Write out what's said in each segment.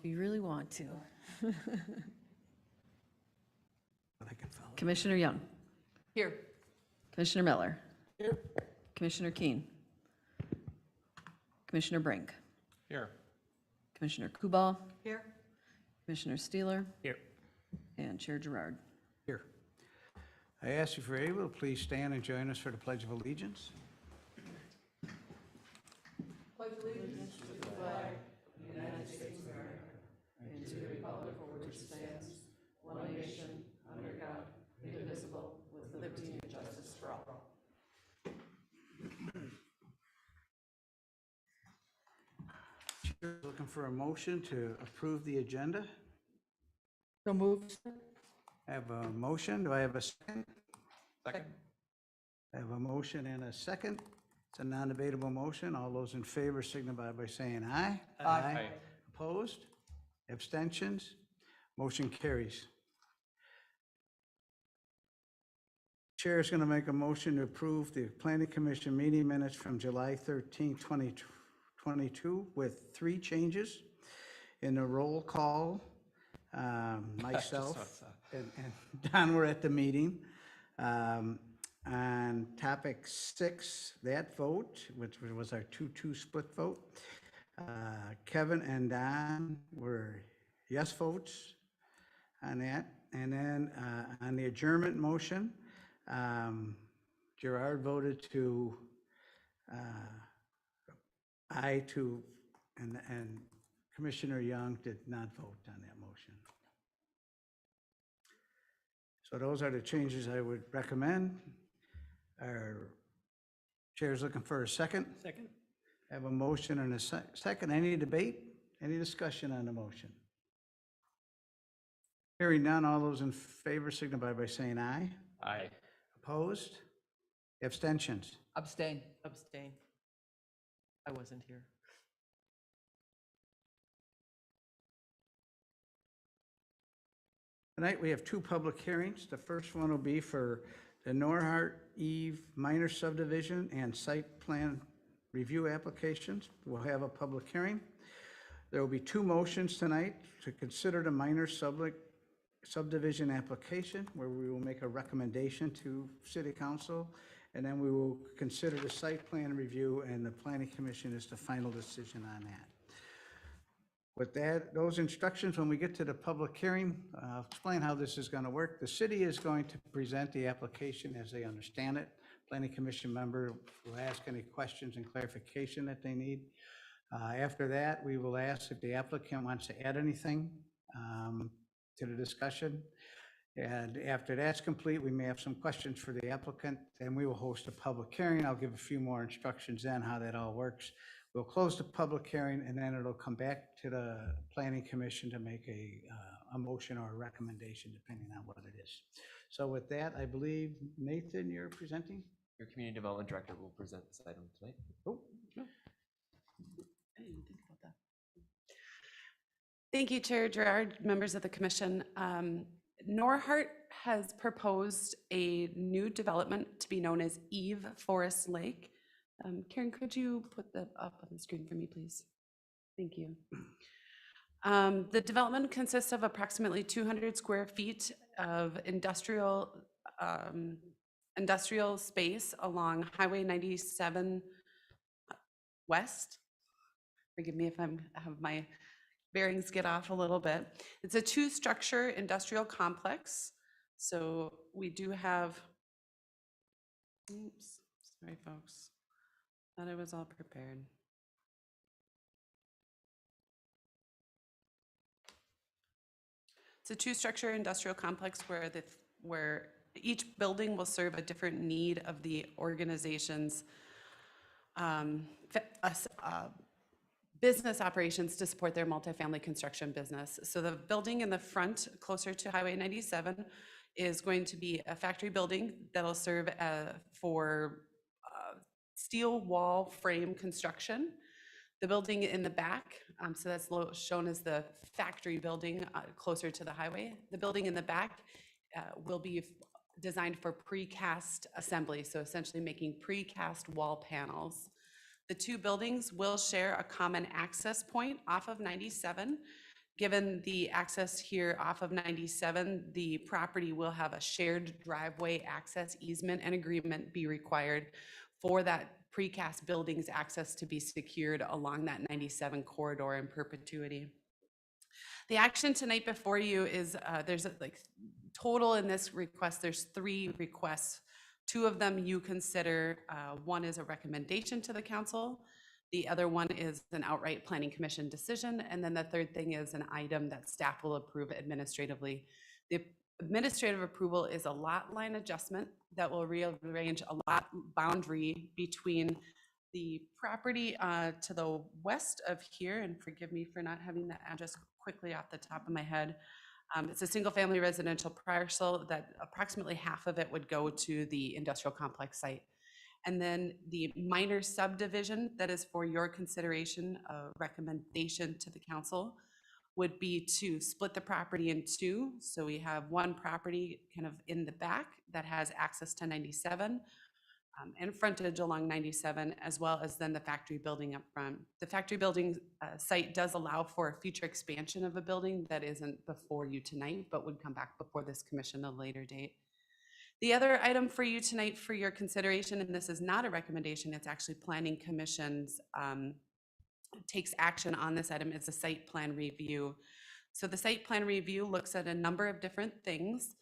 if you really want to. But I can follow. Commissioner Young, Here. Commissioner Miller, Here. Commissioner Keen, Commissioner Brink, Here. Commissioner Kubal, Here. Commissioner Steeler, Here. and Chair Gerard. Here. I ask if you're able, please stand and join us for the Pledge of Allegiance. Chair is looking for a motion to approve the agenda. So moved. I have a motion. Do I have a second? Second. I have a motion and a second. It's a non-debatable motion. All those in favor signify by saying aye. Aye. Opposed? Abstentions? Motion carries. Chair is going to make a motion to approve the Planning Commission meeting minutes from July 13, 2022 with 3 changes. In the roll call, myself and Don were at the meeting. On topic 6, that vote, which was our 2-2 split vote, Kevin and Don were yes votes on that. And then on the adjournment motion, Gerard voted to aye to, and Commissioner Young did not vote on that motion. So those are the changes I would recommend. Our chair's looking for a second. Second. I have a motion and a second. Any debate? Any discussion on the motion? Hearing none, all those in favor signify by saying aye. Aye. Opposed? Abstentions? Abstain. Abstain. I wasn't here. Tonight, we have 2 public hearings. The first one will be for the Norhart Eve minor subdivision and site plan review applications. We'll have a public hearing. There will be 2 motions tonight to consider the minor subdivision application, where we will make a recommendation to City Council, and then we will consider the site plan review, and the Planning Commission is the final decision on that. With that, those instructions, when we get to the public hearing, I'll explain how this is going to work. The city is going to present the application as they understand it. Planning Commission member will ask any questions and clarification that they need. After that, we will ask if the applicant wants to add anything to the discussion. And after that's complete, we may have some questions for the applicant, and we will host a public hearing. I'll give a few more instructions then how that all works. We'll close the public hearing, and then it'll come back to the Planning Commission to make a motion or a recommendation, depending on what it is. So with that, I believe, Nathan, you're presenting? Your Community Development Director will present this item tonight. Oh, I didn't think about that. Thank you, Chair Gerard, members of the commission. Norhart has proposed a new development to be known as Eve Forest Lake. Karen, could you put that up on the screen for me, please? Thank you. The development consists of approximately 200 square feet of industrial space along Highway 97 West. Forgive me if I have my bearings get off a little bit. It's a 2-structure industrial complex. So we do have, oops, sorry folks, thought I was all prepared. It's a 2-structure industrial complex where each building will serve a different need of the organization's business operations to support their multifamily construction business. So the building in the front, closer to Highway 97, is going to be a factory building that'll serve for steel wall frame construction. The building in the back, so that's shown as the factory building closer to the highway. The building in the back will be designed for precast assembly, so essentially making precast wall panels. The 2 buildings will share a common access point off of 97, Given the access here off of 97, the property will have a shared driveway access easement and agreement be required for that precast building's access to be secured along that 97 corridor in perpetuity. The action tonight before you is, there's like total in this request, there's 3 requests. 2 of them you consider, one is a recommendation to the council. The other one is an outright planning commission decision. And then the third thing is an item that staff will approve administratively. The administrative approval is a lot line adjustment that will rearrange a lot boundary between the property to the west of here, and forgive me for not having the address quickly off the top of my head. It's a single family residential parcel that approximately half of it would go to the industrial complex site. And then the minor subdivision that is for your consideration, a recommendation to the council, would be to split the property in 2. So we have one property kind of in the back that has access to 97 and frontage along 97, as well as then the factory building up front. The factory building site does allow for a future expansion of a building that isn't before you tonight, but would come back before this commission at a later date. The other item for you tonight for your consideration, and this is not a recommendation, it's actually Planning Commission's takes action on this item, is a site plan review. So the site plan review looks at a number of different things.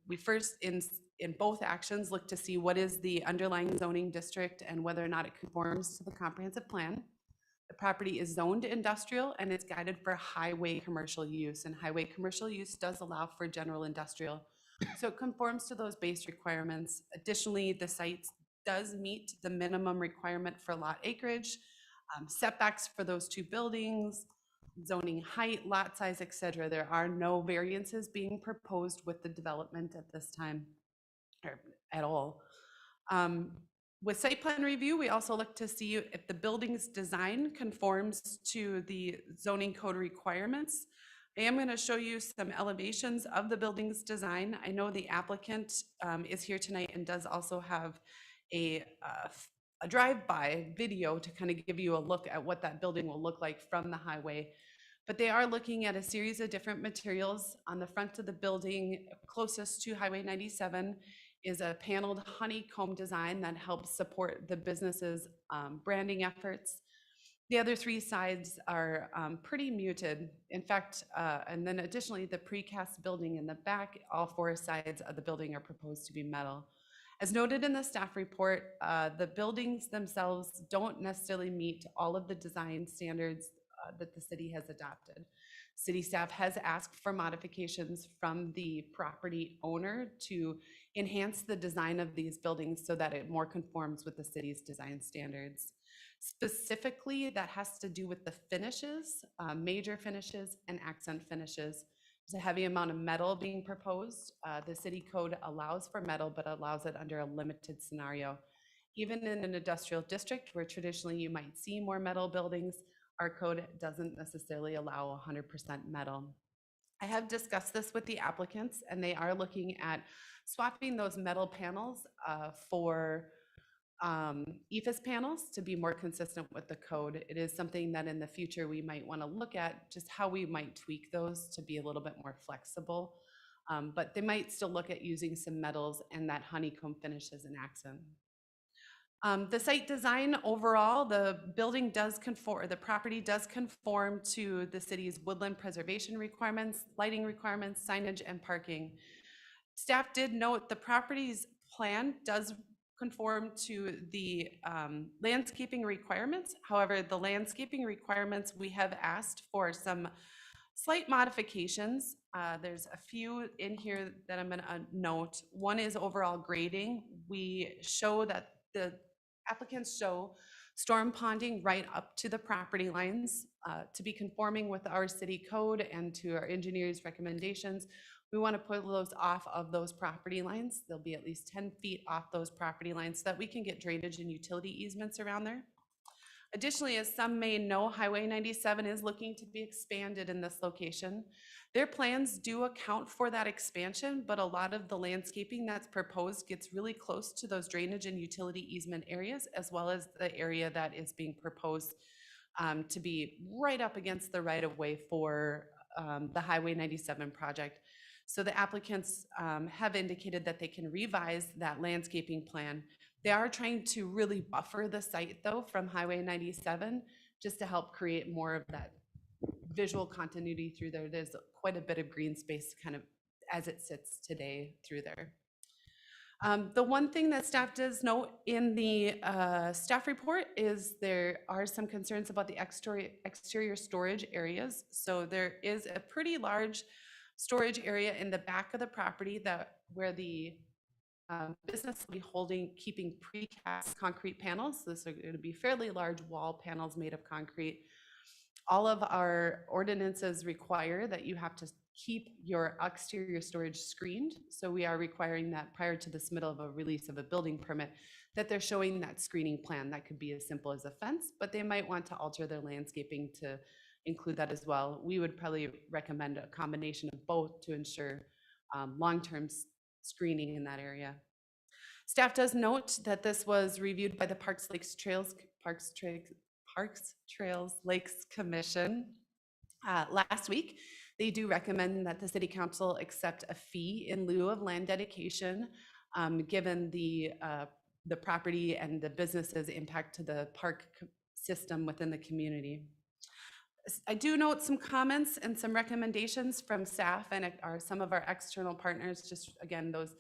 We first, in both actions, look to see what is the underlying zoning district and whether or not it conforms to the comprehensive plan. The property is zoned industrial and it's guided for highway commercial use, and highway commercial use does allow for general industrial. So it conforms to those base requirements. Additionally, the site does meet the minimum requirement for lot acreage, setbacks for those 2 buildings, zoning height, lot size, etc. There are no variances being proposed with the development at this time, or at all. With site plan review, we also look to see if the building's design conforms to the zoning code requirements. I am going to show you some elevations of the building's design. I know the applicant is here tonight and does also have a drive-by video to kind of give you a look at what that building will look like from the highway. But they are looking at a series of different materials. On the front of the building closest to Highway 97 is a paneled honeycomb design that helps support the business's branding efforts. The other 3 sides are pretty muted. In fact, and then additionally, the precast building in the back, all 4 sides of the building are proposed to be metal. As noted in the staff report, the buildings themselves don't necessarily meet all of the design standards that the city has adopted. City staff has asked for modifications from the property owner to enhance the design of these buildings so that it more conforms with the city's design standards. Specifically, that has to do with the finishes, major finishes and accent finishes. There's a heavy amount of metal being proposed. The city code allows for metal, but allows it under a limited scenario. Even in an industrial district where traditionally you might see more metal buildings, our code doesn't necessarily allow 100% metal. I have discussed this with the applicants, and they are looking at swapping those metal panels for EFIS panels to be more consistent with the code. It is something that in the future we might want to look at, just how we might tweak those to be a little bit more flexible. But they might still look at using some metals and that honeycomb finish as an accent. The site design overall, the building does conform, or the property does conform to the city's woodland preservation requirements, lighting requirements, signage, and parking. Staff did note the property's plan does conform to the landscaping requirements. However, the landscaping requirements, we have asked for some slight modifications. There's a few in here that I'm going to note. One is overall grading. We show that the applicants show storm ponding right up to the property lines to be conforming with our city code and to our engineer's recommendations. We want to pull those off of those property lines. They'll be at least 10 feet off those property lines so that we can get drainage and utility easements around there. Additionally, as some may know, Highway 97 is looking to be expanded in this location. Their plans do account for that expansion, but a lot of the landscaping that's proposed gets really close to those drainage and utility easement areas, as well as the area that is being proposed to be right up against the right-of-way for the Highway 97 project. So the applicants have indicated that they can revise that landscaping plan. They are trying to really buffer the site, though, from Highway 97, just to help create more of that visual continuity through there. There's quite a bit of green space kind of as it sits today through there. The one thing that staff does note in the staff report is there are some concerns about the exterior storage areas. So there is a pretty large storage area in the back of the property where the business will be keeping precast concrete panels. These are going to be fairly large wall panels made of concrete. All of our ordinances require that you have to keep your exterior storage screened. So we are requiring that prior to the submittal of a release of a building permit, that they're showing that screening plan. That could be as simple as a fence, but they might want to alter their landscaping to include that as well. We would probably recommend a combination of both to ensure long-term screening in that area. Staff does note that this was reviewed by the Parks, Trails, Lakes Commission last week. They do recommend that the City Council accept a fee in lieu of land dedication, given the property and the business's impact to the park system within the community. I do note some comments and some recommendations from staff and some of our external partners, just again, those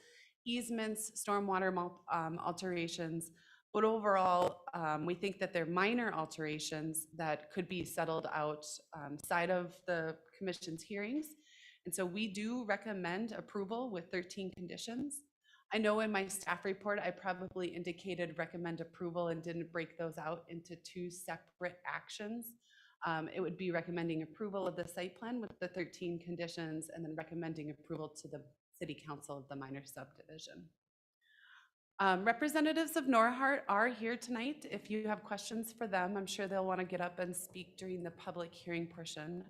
easements, stormwater alterations. But overall, we think that they're minor alterations that could be settled outside of the commission's hearings. And so we do recommend approval with 13 conditions. I know in my staff report, I probably indicated recommend approval and didn't break those out into 2 separate actions. It would be recommending approval of the site plan with the 13 conditions and then recommending approval to the City Council of the minor subdivision. Representatives of Norhart are here tonight. If you have questions for them, I'm sure they'll want to get up and speak during the public hearing portion.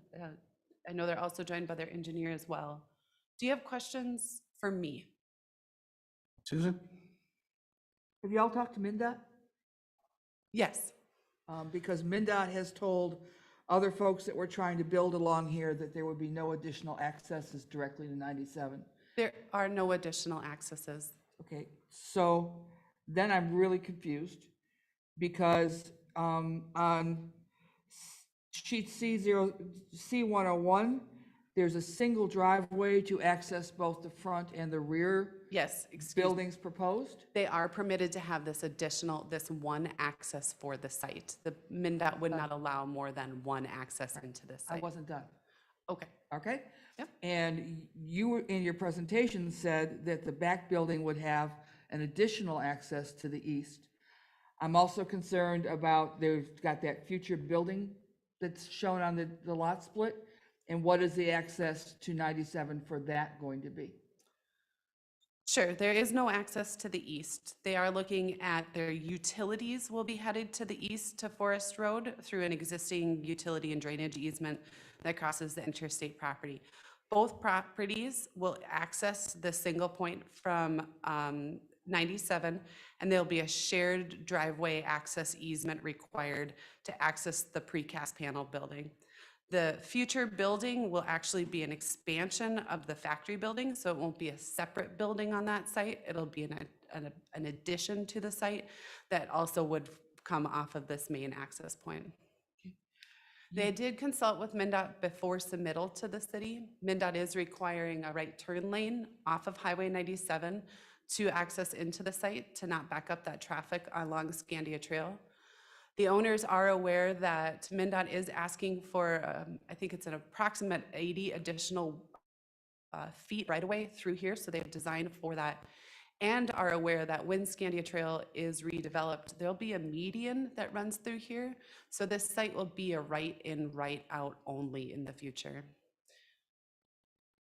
I know they're also joined by their engineer as well. Do you have questions for me? Susan? Have y'all talked to MnDOT? Yes. Because MnDOT has told other folks that were trying to build along here that there would be no additional accesses directly to 97. There are no additional accesses. Okay, so then I'm really confused because on sheet C101, there's a single driveway to access both the front and the rear Yes, excuse me. buildings proposed. They are permitted to have this one access for the site. The MnDOT would not allow more than one access into the I site. wasn't done, Okay. okay? Yep. And you, in your presentation, said that the back building would have an additional access to the east. I'm also concerned about, they've got that future building that's shown on the lot split. And what is the access to 97 for that going to be? Sure, there is no access to the east. They are looking at their utilities will be headed to the east to Forest Road through an existing utility and drainage easement that crosses the interstate property. Both properties will access the single point from 97, and there'll be a shared driveway access easement required to access the precast panel building. The future building will actually be an expansion of the factory building, so it won't be a separate building on that site. It'll be an addition to the site that also would come off of this main access point. They did consult with MnDOT before submittal to the city. MnDOT is requiring a right turn lane off of Highway 97 to access into the site to not back up that traffic along Scandia Trail. The owners are aware that MnDOT is asking for, I think it's an approximate 80 additional feet right away through here, so they've designed for that, and are aware that when Scandia Trail is redeveloped, there'll be a median that runs through here, so this site will be a right in, right out only in the future.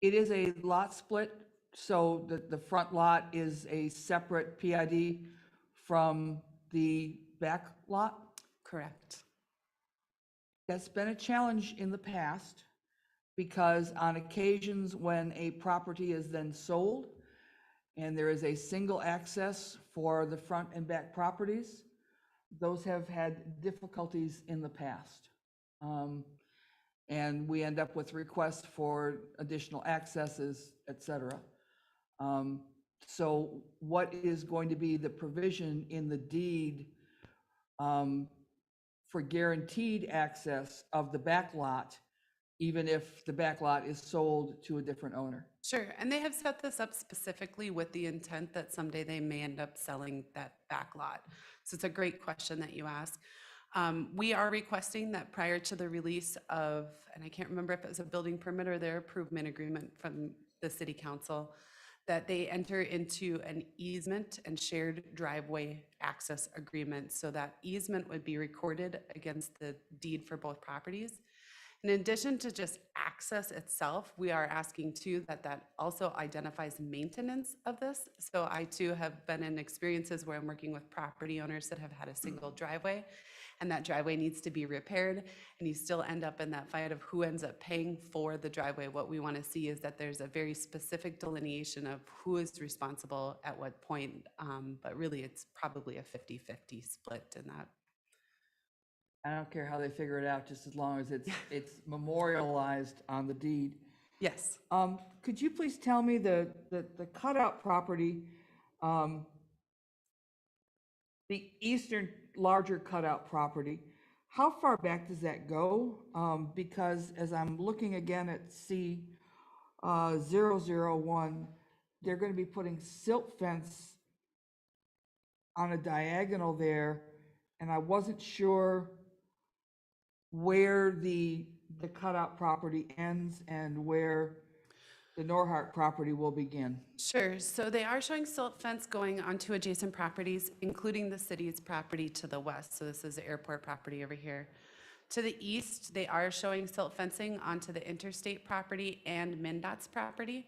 It is a lot split, so the front lot is a separate PID from the back lot? Correct. That's been a challenge in the past because on occasions when a property is then sold and there is a single access for the front and back properties, those have had difficulties in the past. And we end up with requests for additional accesses, et cetera. So what is going to be the provision in the deed for guaranteed access of the back lot, even if the back lot is sold to a different owner? Sure, and they have set this up specifically with the intent that someday they may end up selling that back lot. So it's a great question that you ask. We are requesting that prior to the release of, and I can't remember if it was a building permit or their improvement agreement from the city council, that they enter into an easement and shared driveway access agreement. So that easement would be recorded against the deed for both properties. In addition to just access itself, we are asking too that that also identifies maintenance of this. So I too have been in experiences where I'm working with property owners that have had a single driveway, and that driveway needs to be repaired, and you still end up in that fight of who ends up paying for the driveway. What we want to see is that there's a very specific delineation of who is responsible at what point, but really it's probably a 50-50 split in that. I don't care how they figure it out, just as long as it's memorialized on the deed. Yes. Could you please tell me the cutout property, the eastern larger cutout property, how far back does that go? Because as I'm looking again at C 001, they're going to be putting silt fence on a diagonal there, and I wasn't sure where the cutout property ends and where the Norhart property will begin. Sure. So they are showing silt fence going onto adjacent properties, including the city's property to the west. So this is the airport property over here. To the east, they are showing silt fencing onto the interstate property and MnDOT's property.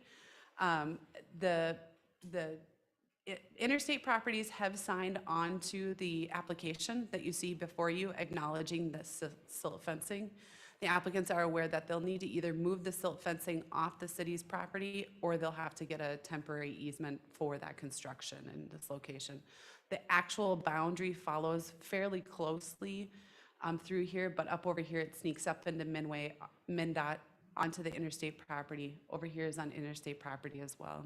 Interstate properties have signed on to the application that you see before you, acknowledging the silt fencing. The applicants are aware that they'll need to either move the silt fencing off the city's property, or they'll have to get a temporary easement for that construction in this location. The actual boundary follows fairly closely through here, but up over here, it sneaks up into MnDOT onto the interstate property. Over here is on interstate property as well.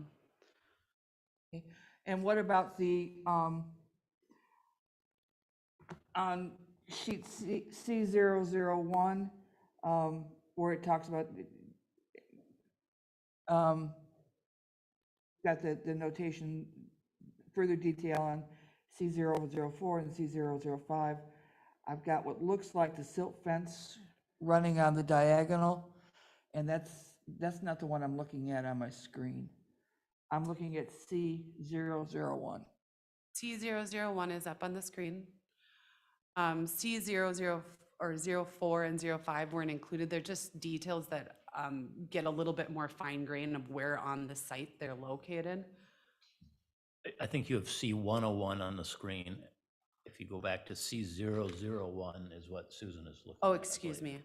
Okay. And what about the, on sheet C001, where it talks about, got the notation, further detail on C004 and C005. I've got what looks like the silt fence running on the diagonal, and that's not the one I'm looking at on my screen. I'm looking at C001. C001 is up on the screen. C00 or 04 and 05 weren't included. They're just details that get a little bit more fine grain of where on the site they're located. I think you have C101 on the screen. If you go back to C001 is what Susan is looking at. Oh, I excuse believe. me.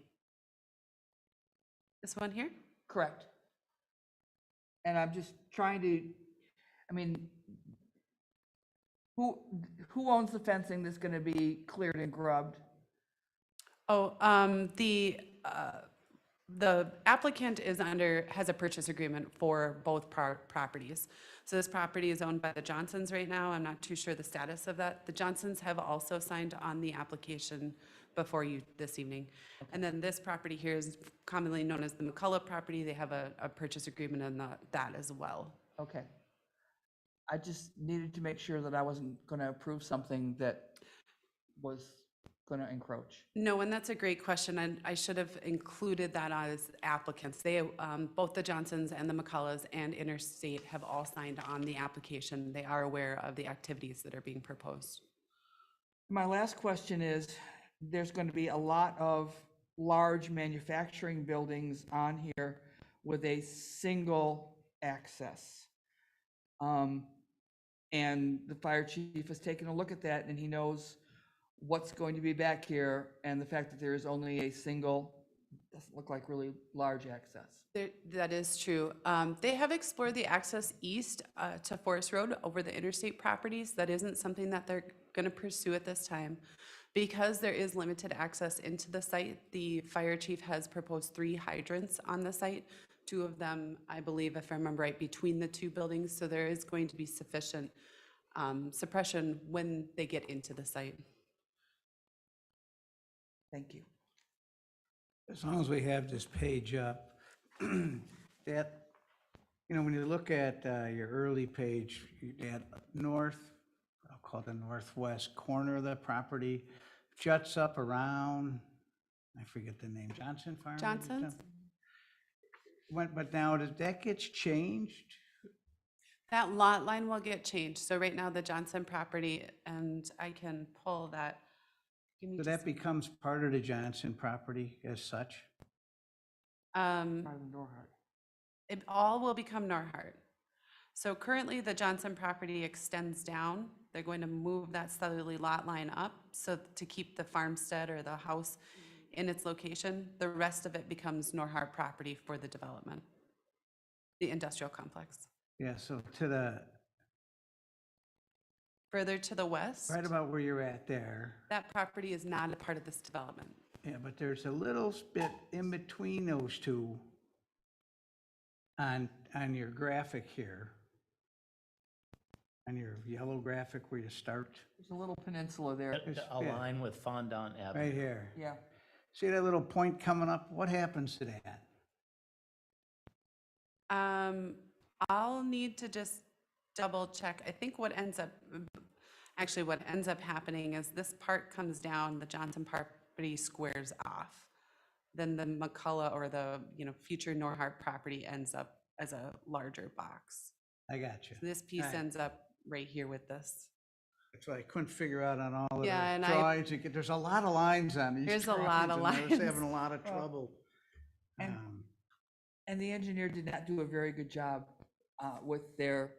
This one here? Correct. And I'm just trying to, I mean, who owns the fencing that's going to be cleared and grubbed? Oh, the applicant has a purchase agreement for both properties. So this property is owned by the Johnsons right now. I'm not too sure the status of that. The Johnsons have also signed on the application before you this evening. And then this property here is commonly known as the McCullough property. They have a purchase agreement on that as well. Okay. I just needed to make sure that I wasn't going to approve something that was going to encroach. No, and that's a great question. And I should have included that as applicants. They, both the Johnsons and the McCulloughs and Interstate have all signed on the application. They are aware of the activities that are being proposed. My last question is, there's going to be a lot of large manufacturing buildings on here with a single access. And the fire chief has taken a look at that, and he knows what's going to be back here, and the fact that there is only a single, doesn't look like really large access. That is true. They have explored the access east to Forest Road over the interstate properties. That isn't something that they're going to pursue at this time. Because there is limited access into the site, the fire chief has proposed 3 hydrants on the site. 2 of them, I believe, if I remember right, between the 2 buildings, so there is going to be sufficient suppression when they get into the site. Thank you. As long as we have this page up, that, you know, when you look at your early page, that north, I'll call it the northwest corner of the property, juts up around, I forget the name, Johnson Farm? maybe Johnson's? something? But now, that gets changed? That lot line will get changed. So right now, the Johnson property, and I can pull that. Give me So just, that becomes part of the Johnson property as such? um, Part of the Norhart. it all will become Norhart. So currently, the Johnson property extends down. They're going to move that southerly lot line up, so to keep the farmstead or the house in its location. The rest of it becomes Norhart property for the development, the industrial complex. Yeah, so to the, Further to the west, right about where you're at there, that property is not a part of this development. yeah, but there's a little bit in between those two on your graphic here, on your yellow graphic where you start, There's a little peninsula there. It's- To align with Fondant Avenue. right here. Yeah. See that little point coming up? What happens to that? I'll need to just double check. I think what ends up happening is this part comes down, the Johnson property squares off. Then the McCullough or the, future Norhart property ends up as a larger box. I got you. So this piece Alright. ends up right here with this. That's what I couldn't figure out on all of Yeah, the and drawings. There's a lot of lines on these There's a drawings, lot of and I was lines. having a lot of trouble. and- Um, And the engineer did not do a very good job with their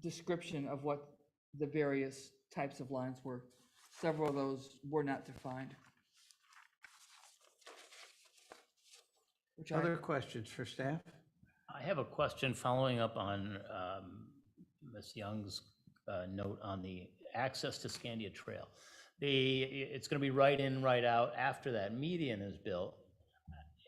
description of what the various types of lines were. Several of those were not defined. Which Other questions for staff? I have a question following up on Ms. Young's note on the access to Scandia Trail. It's going to be right in, right out after that median is built.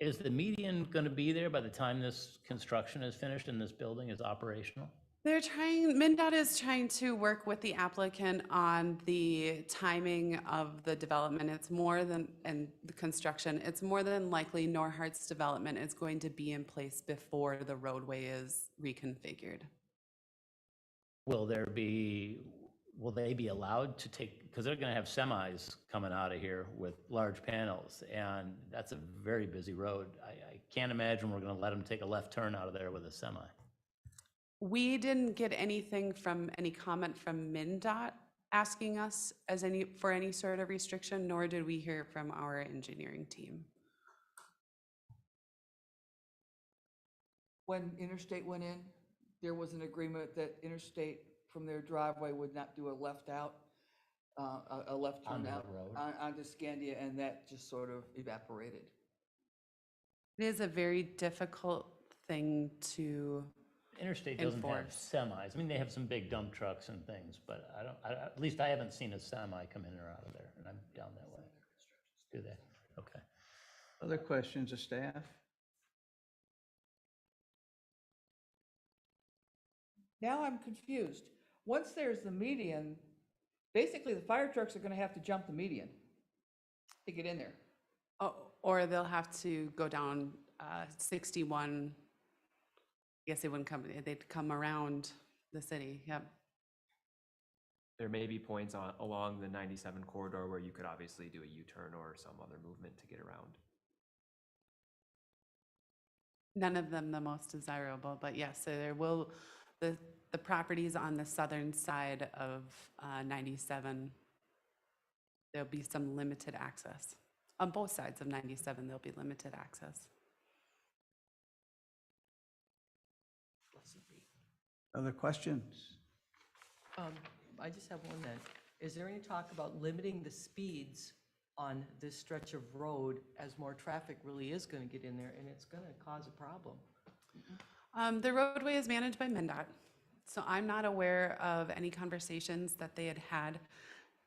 Is the median going to be there by the time this construction is finished and this building is operational? MnDOT is trying to work with the applicant on the timing of the development. And the construction, it's more than likely Norhart's development is going to be in place before the roadway is reconfigured. Will they be allowed to take, because they're going to have semis coming out of here with large panels, and that's a very busy road. I can't imagine we're going to let them take a left turn out of there with a semi. We didn't get any comment from MnDOT asking us for any sort of restriction, nor did we hear from our engineering team. When Interstate went in, there was an agreement that Interstate from their driveway would not do a left out, a left turn Onto the out road. onto Scandia, and that just sort of evaporated. It is a very difficult thing to, Interstate doesn't have Enforce. semis. I mean, they have some big dump trucks and things, but at least I haven't seen a semi come in or out of there, and I'm down that way. Do they? Okay. Other questions of staff? Now I'm confused. Once there's the median, basically the fire trucks are gonna have to jump the median to get in there. or they'll have to go down 61. I guess they wouldn't come, they'd come around the city, yep. There may be points along the 97 corridor where you could obviously do a U-turn or some other movement to get around. None of them the most desirable, but yes, so there will, the properties on the southern side of 97, there'll be some limited access. On both sides of 97, there'll be limited access. Other questions? I just have one then. Is there any talk about limiting the speeds on this stretch of road as more traffic really is going to get in there and it's going to cause a problem? The roadway is managed by MnDOT, so I'm not aware of any conversations that they had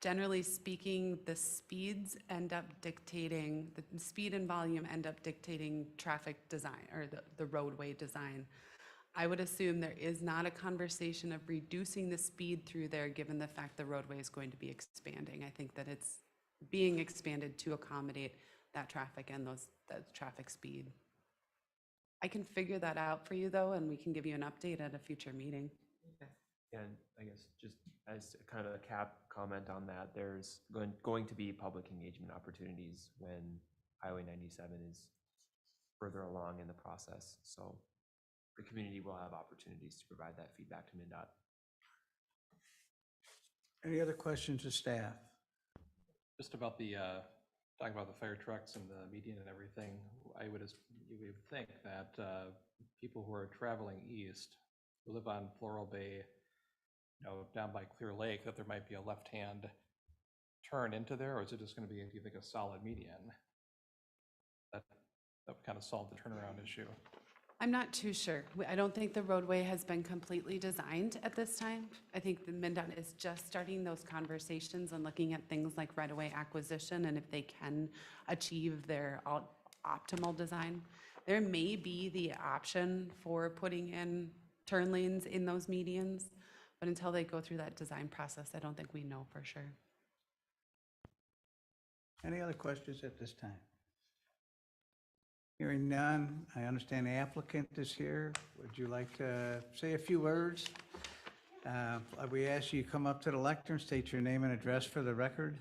generally speaking, the speeds end up dictating, the speed and volume end up dictating traffic design or the roadway design. I would assume there is not a conversation of reducing the speed through there, given the fact the roadway is going to be expanding. I think that it's being expanded to accommodate that traffic and that traffic speed. I can figure that out for you though, and we can give you an update at a future meeting. And I guess just as kind of a cap comment on that, there's going to be public engagement opportunities when Highway 97 is further along in the process. So the community will have opportunities to provide that feedback to MnDOT. Any other questions of staff? Just about the, talking about the fire trucks and the median and everything, you would think that people who are traveling east, who live on Floral Bay, down by Clear Lake, that there might be a left-hand turn into there, or is it just going to be, do you think, a solid median? That would kind of solve the turnaround issue. I'm not too sure. I don't think the roadway has been completely designed at this time. I think the MnDOT is just starting those conversations and looking at things like right-of-way acquisition and if they can achieve their optimal design. There may be the option for putting in turn lanes in those medians, but until they go through that design process, I don't think we know for sure. Any other questions at this time? Hearing none, I understand the applicant is here. Would you like to say a few words? We ask you come up to the lectern, state your name and address for the record.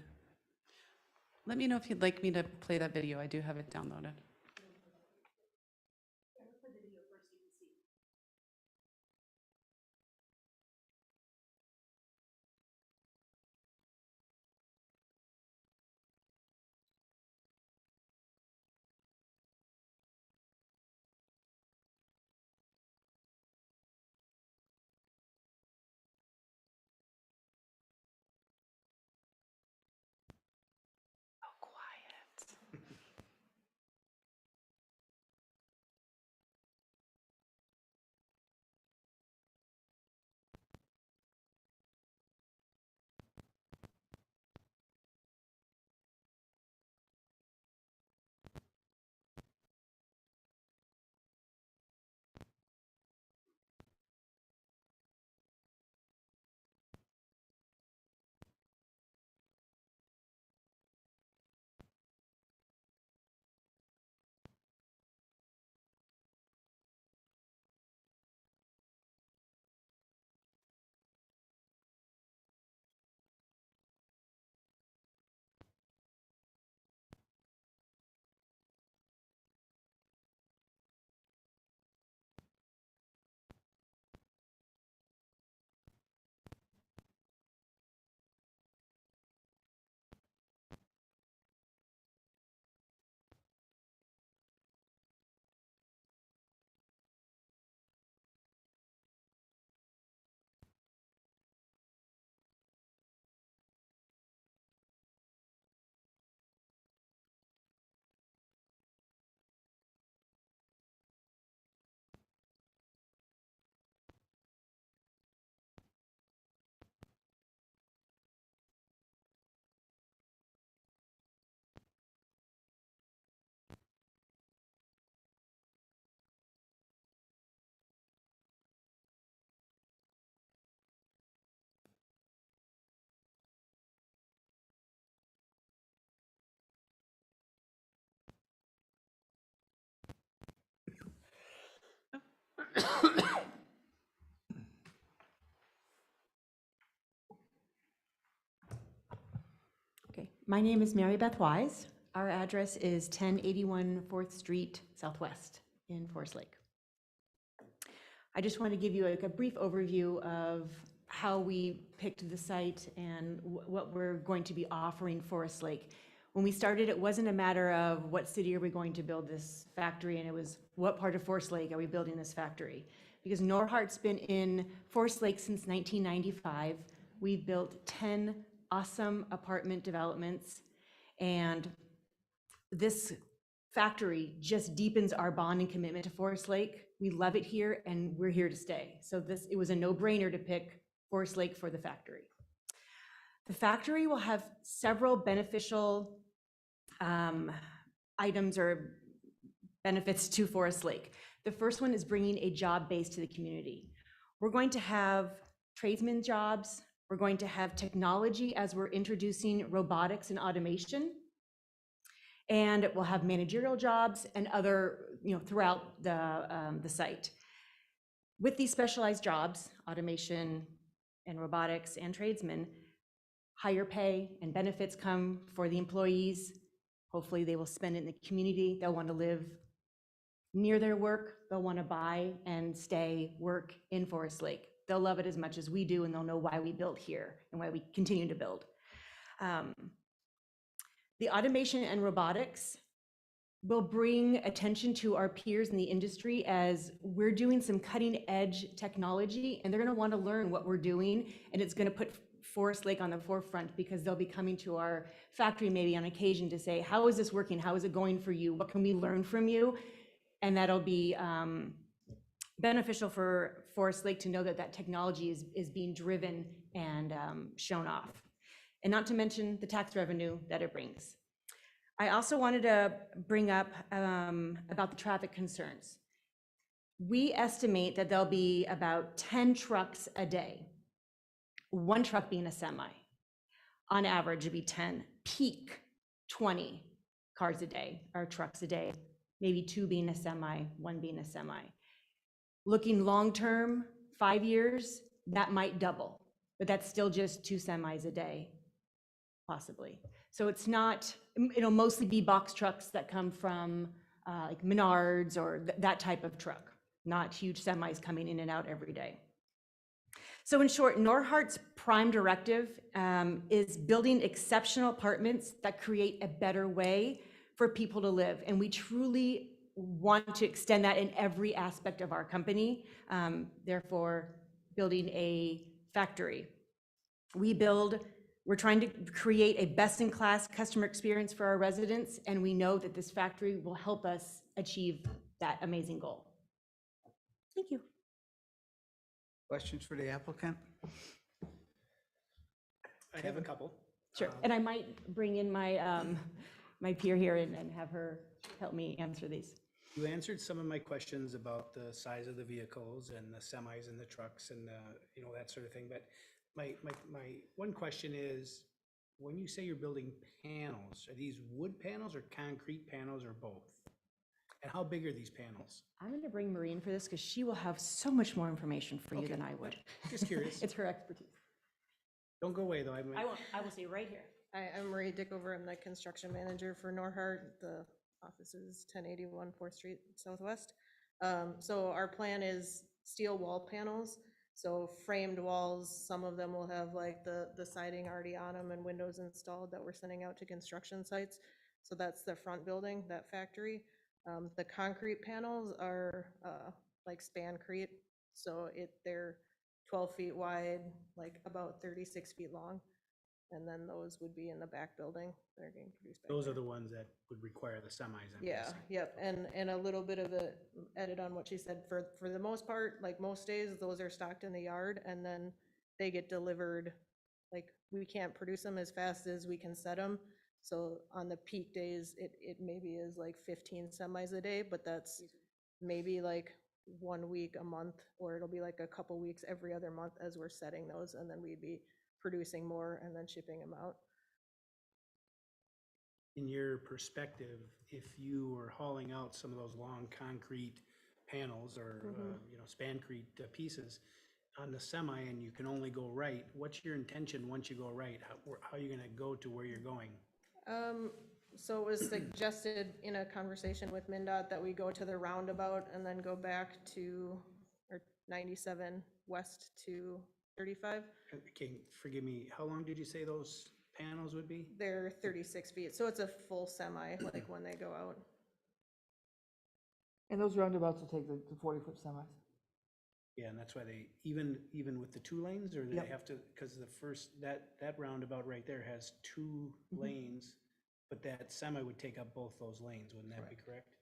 Let me know if you'd like me to play that video. I do have it downloaded. Oh, quiet. Okay, my name is Mary Beth Wise. Our address is 1081 4th Street Southwest in Forest Lake. I just want to give you a brief overview of how we picked the site and what we're going to be offering Forest Lake. When we started, it wasn't a matter of what city are we going to build this factory, and it was what part of Forest Lake are we building this factory? Because Norhart's been in Forest Lake since 1995. We've built 10 awesome apartment developments, and this factory just deepens our bond and commitment to Forest Lake. We love it here, and we're here to stay. So it was a no-brainer to pick Forest Lake for the factory. The factory will have several beneficial items or benefits to Forest Lake. The first one is bringing a job base to the community. We're going to have tradesman jobs. We're going to have technology as we're introducing robotics and automation. And we'll have managerial jobs and other, throughout the site. With these specialized jobs, automation and robotics and tradesmen, higher pay and benefits come for the employees. Hopefully they will spend it in the community. They'll want to live near their work. They'll want to buy and stay, work in Forest Lake. They'll love it as much as we do, and they'll know why we built here and why we continue to build. The automation and robotics will bring attention to our peers in the industry as we're doing some cutting edge technology, and they're going to want to learn what we're doing, and it's going to put Forest Lake on the forefront because they'll be coming to our factory maybe on occasion to say, how is this working? How is it going for you? What can we learn from you? And that'll be beneficial for Forest Lake to know that that technology is being driven and shown off. And not to mention the tax revenue that it brings. I also wanted to bring up about the traffic concerns. We estimate that there'll be about 10 trucks a day, one truck being a semi. On average, it'd be 10, peak 20 cars a day, or trucks a day, maybe 2 being a semi, 1 being a semi. Looking long-term, 5 years, that might double, but that's still just 2 semis a day, possibly. So it's not, it'll mostly be box trucks that come from like Menards or that type of truck, not huge semis coming in and out every day. So in short, Norhart's prime directive is building exceptional apartments that create a better way for people to live. And we truly want to extend that in every aspect of our company. Therefore, building a factory. We're trying to create a best-in-class customer experience for our residents, and we know that this factory will help us achieve that amazing goal. Thank you. Questions for the applicant? I have a couple. Sure, and I might bring in my my peer here and have her help me answer these. You answered some of my questions about the size of the vehicles and the semis and the trucks and that sort of thing. But my one question is, when you say you're building panels, are these wood panels or concrete panels or both? And how big are these panels? I'm going to bring Maureen for this because she will have so much more information for you than I would. Just curious. It's her expertise. Don't go away though. I will stay right here. Hi, I'm Marie Dickover. I'm the construction manager for Norhart. The office is 1081 4th Street Southwest. So our plan is steel wall panels. So framed walls, some of them will have like the siding already on them and windows installed that we're sending out to construction sites. So that's the front building, that factory. The concrete panels are like Spancrete. So they're 12 feet wide, like about 36 feet long. And then those would be in the back building. They're getting produced back Those there. are the ones that would require the semis, I'm Yeah, guessing. yep, and a little bit of a edit on what she said. For the most part, like most days, those are stocked in the yard and then they get delivered. Like we can't produce them as fast as we can set them. So on the peak days, it maybe is like 15 semis a day, but that's maybe like 1 week a month, or it'll be like a couple weeks every other month as we're setting those, and then we'd be producing more and then shipping them out. In your perspective, if you were hauling out some of those long concrete panels or, Spancrete pieces on the semi and you can only go right, what's your intention once you go right? How are you gonna go to where you're going? So it was suggested in a conversation with MnDOT that we go to the roundabout and then go back to, or 97 west to 35. Okay, forgive me, how long did you say those panels would be? They're 36 feet, so it's a full semi, like when they go out. And those roundabouts will take the 40-foot semis. Yeah, and that's why they, even with the 2 lanes, or do they Yep. have to, because the first, that roundabout right there has 2 lanes, but that semi would take up both those lanes, wouldn't that be correct?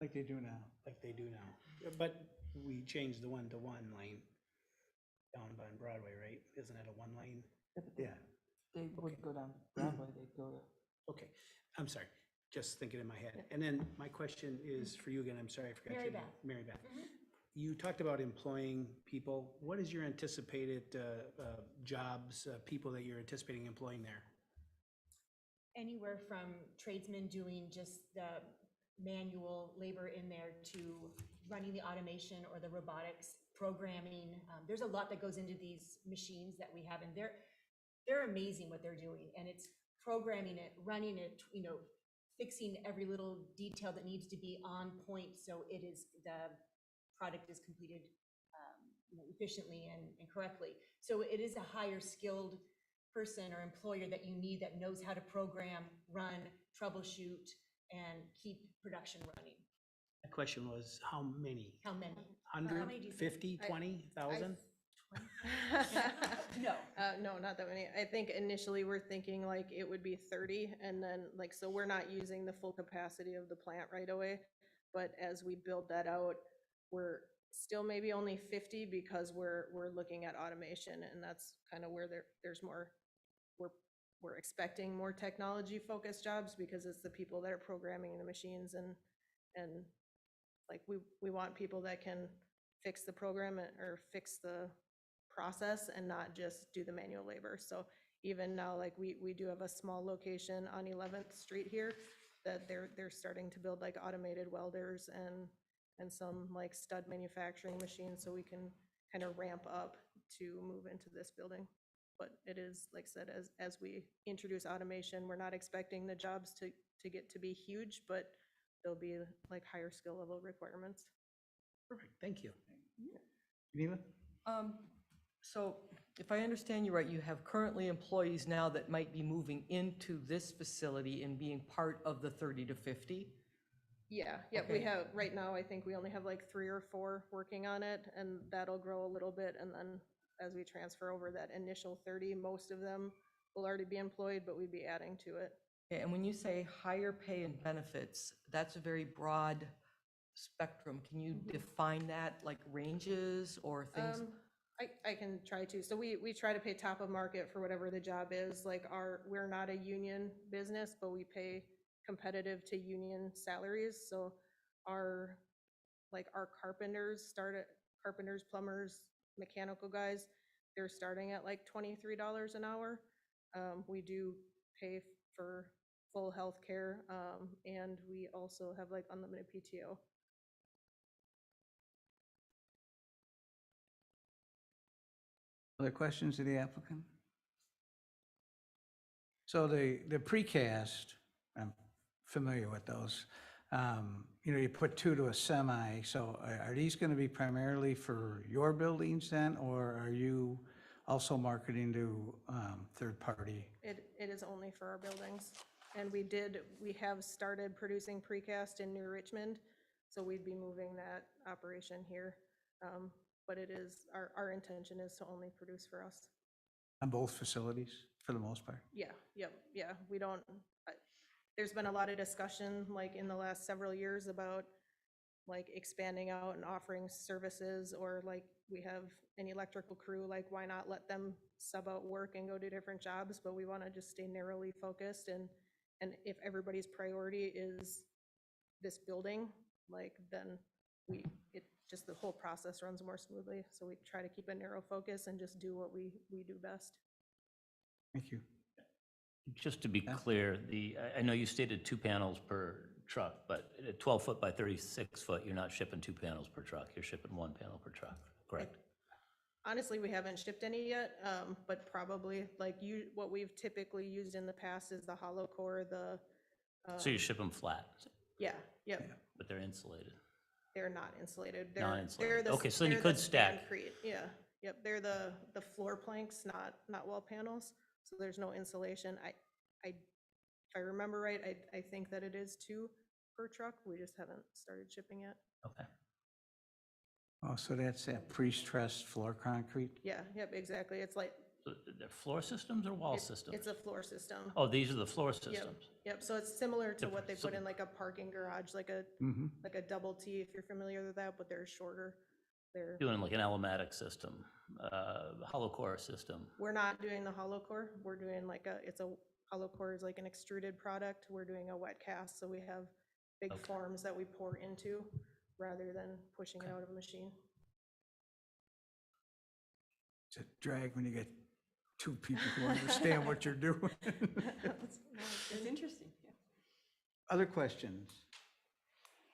Like they do now. Like they do now. But we changed the 1-to-1 lane down by Broadway, right? Isn't it a 1 lane? Yeah. They wouldn't go down Broadway, they'd go to. Okay, I'm sorry, just thinking in my head. And then my question is for you again, I'm sorry, I forgot Mary your name. Beth. Mary Beth. You talked about employing people. What is your anticipated jobs, people that you're anticipating employing there? Anywhere from tradesmen doing just the manual labor in there to running the automation or the robotics, programming. There's a lot that goes into these machines that we have, and they're amazing what they're doing. And it's programming it, running it, fixing every little detail that needs to be on point so the product is completed efficiently and correctly. So it is a higher skilled person or employer that you need that knows how to program, run, troubleshoot, and keep production running. My question was, how many? How many? 100, many do you think? 50, 20,000? No. No, not that many. I think initially we're thinking like it would be 30, and then like, so we're not using the full capacity of the plant right away. But as we build that out, we're still maybe only 50 because we're looking at automation, and that's kind of where there's more, we're expecting more technology focused jobs because it's the people that are programming the machines, and like we want people that can fix the program or fix the process and not just do the manual labor. So even now, like we do have a small location on 11th Street here that they're starting to build like automated welders and some like stud manufacturing machines, so we can kind of ramp up to move into this building. But it is, like I said, as we introduce automation, we're not expecting the jobs to get to be huge, but there'll be like higher skill level requirements. Perfect, thank you. Geneva? So if I understand you right, you have currently employees now that might be moving into this facility and being part of the 30 to 50? Yeah, we have, right now, I think we only have like 3 or 4 working on it, and that'll grow a little bit, and then as we transfer over that initial 30, most of them will already be employed, but we'd be adding to it. Okay, and when you say higher pay and benefits, that's a very broad spectrum. Can you define that, like ranges or things? I can try to. So we try to pay top of market for whatever the job is. Like we're not a union business, but we pay competitive to union salaries. So our carpenters carpenters, plumbers, mechanical guys, they're starting at like $23 an hour. We do pay for full health care, and we also have like unlimited PTO. Other questions of the applicant? So the precast, I'm familiar with those. You put 2 to a semi, so are these going to be primarily for your buildings then, or are you also marketing to third party? It is only for our buildings. And we have started producing precast in New Richmond, so we'd be moving that operation here. But it is, our intention is to only produce for us. On both facilities, for the most part? Yeah, we don't, there's been a lot of discussion, like in the last several years about like expanding out and offering services, or like we have an electrical crew, like why not let them sub out work and go to different jobs? But we want to just stay narrowly focused, and if everybody's priority is this building, like then just the whole process runs more smoothly. So we try to keep a narrow focus and just do what we do best. Thank you. Just to be clear, I know you stated 2 panels per truck, but at 12 foot by 36 foot, you're not shipping 2 panels per truck. You're shipping 1 panel per truck, correct? Honestly, we haven't shipped any yet, but probably like what we've typically used in the past is the hollow core, So you ship them flat, yeah, yep. but they're insulated. They're not insulated. Not They're insulated. the- Okay, so then you they're could the stack. Stancrete, yeah, yep. They're the floor planks, not wall panels. So there's no insulation. If I remember right, I think that it is 2 per truck. We just haven't started shipping yet. Okay. Oh, so that's that pre-stressed floor concrete? Yeah, yep, exactly. It's like, So they're floor systems or wall systems? it's a floor system. Oh, these are the floor Yep, systems. yep. So it's similar to what they So- put in like a parking garage, like a Mm-hmm. double T, if you're familiar with that, but they're shorter. They're, Doing like an Elematic system, hollow core system. we're not doing the hollow core. We're doing like hollow core is like an extruded product. We're doing a wet cast, so we have big Okay. forms that we pour into rather than pushing it out of a machine. It's a drag when you get two people who understand what you're doing. It's interesting, yeah. Other questions?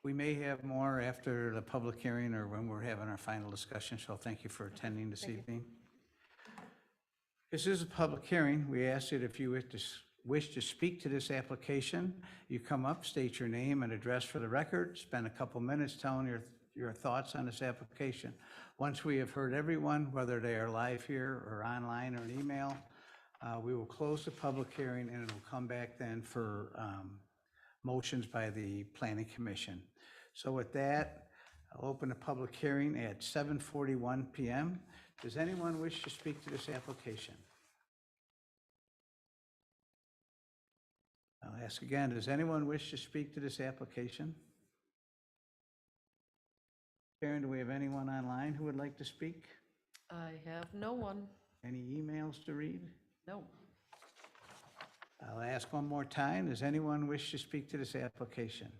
We may have more after the public hearing or when we're having our final discussion, so thank you for attending this evening. This is a public hearing. We ask that if you wish to speak to this application, you come up, state your name and address for the record, spend a couple minutes telling your thoughts on this application. Once we have heard everyone, whether they are live here or online or an email, we will close the public hearing and it will come back then for motions by the Planning Commission. So with that, I'll open the public hearing at 7:41 PM. Does anyone wish to speak to this application? I'll ask again, does anyone wish to speak to this application? Karen, do we have anyone online who would like to speak? I have no one. Any emails to read? No. I'll ask one more time, does anyone wish to speak to this application?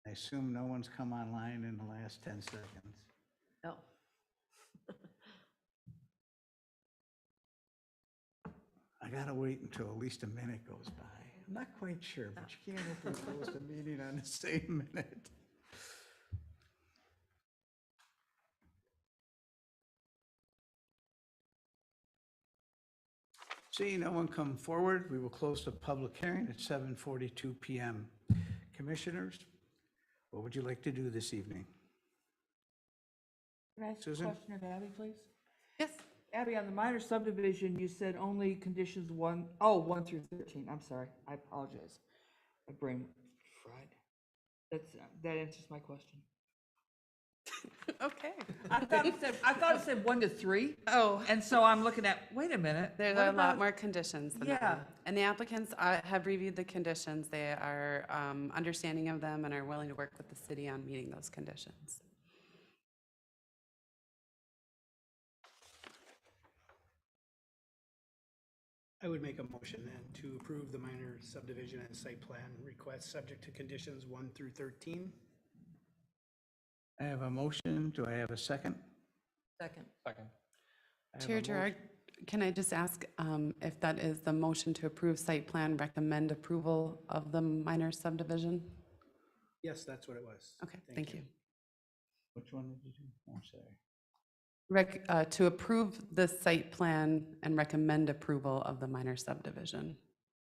I assume no one's come online in the last 10 seconds. No. I gotta wait until at least a minute goes by. I'm not quite sure, but you can't open and close the meeting on the same minute. Seeing no one come forward, we will close the public hearing at 7:42 PM. Commissioners, what would you like to do this evening? Can I ask a Susan? question of Abby, please? Yes. Abby, on the minor subdivision, you said only conditions 1 through 13. I'm sorry, I apologize. My brain fried. That answers my question. Okay. I thought it said 1 to 3, Oh, and so I'm looking at, wait a minute. there's what a about- lot more conditions than that. Yeah. And the applicants have reviewed the conditions. They are understanding of them and are willing to work with the city on meeting those conditions. I would make a motion then to approve the minor subdivision and site plan request, subject to conditions 1 through 13. I have a motion, do I have a second? Second. Second. I have a Chair motion. Gerard, can I just ask if that is the motion to approve site plan, recommend approval of the minor subdivision? Yes, that's what it was. Okay, thank you. Which one did you do? Oh, sorry. To approve the site plan and recommend approval of the minor subdivision.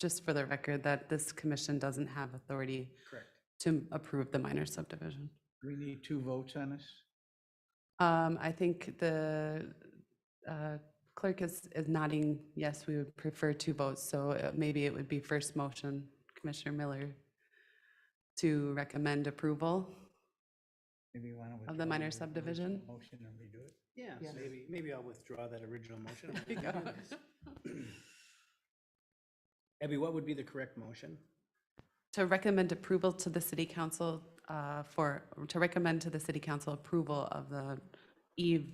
Just for the record, that this commission doesn't have authority Correct. to approve the minor subdivision. Do we need 2 votes on this? I think the clerk is nodding, yes, we would prefer 2 votes, so maybe it would be first motion, Commissioner Miller, to recommend approval. Maybe you want to Of the minor subdivision? Motion and redo it? Yeah, Yes. maybe I'll withdraw that original motion. Abby, what would be the correct motion? To recommend approval to the city council to recommend to the city council approval of the Eve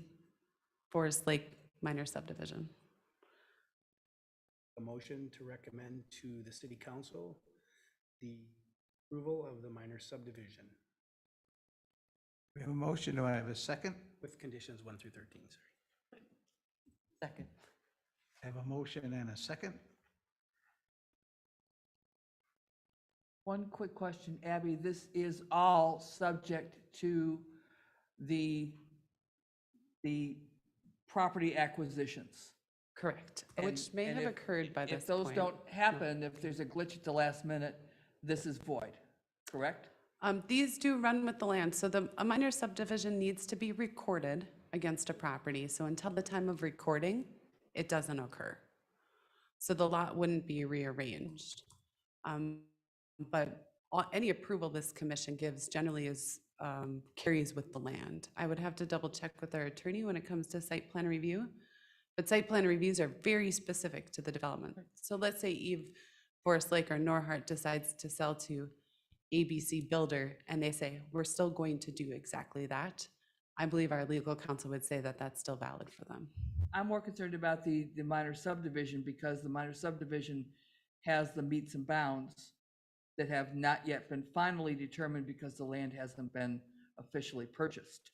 Forest Lake minor subdivision. A motion to recommend to the city council the approval of the minor subdivision We have a motion, do I have a second? with conditions 1 through 13, sorry. Second. I have a motion and a second. One quick question, Abby, this is all subject to the property acquisitions. Correct, And- which may and have if- occurred by this If those point. don't happen, if there's a glitch at the last minute, this is void, correct? These do run with the land, so a minor subdivision needs to be recorded against a property, so until the time of recording, it doesn't occur. So the lot wouldn't be rearranged. But any approval this commission gives generally is, carries with the land. I would have to double check with our attorney when it comes to site plan review, but site plan reviews are very specific to the development. So let's say Eve Forest Lake or Norhart decides to sell to ABC builder and they say, we're still going to do exactly that, I believe our legal counsel would say that that's still valid for them. I'm more concerned about the minor subdivision because the minor subdivision has the meets and bounds that have not yet been finally determined because the land hasn't been officially purchased.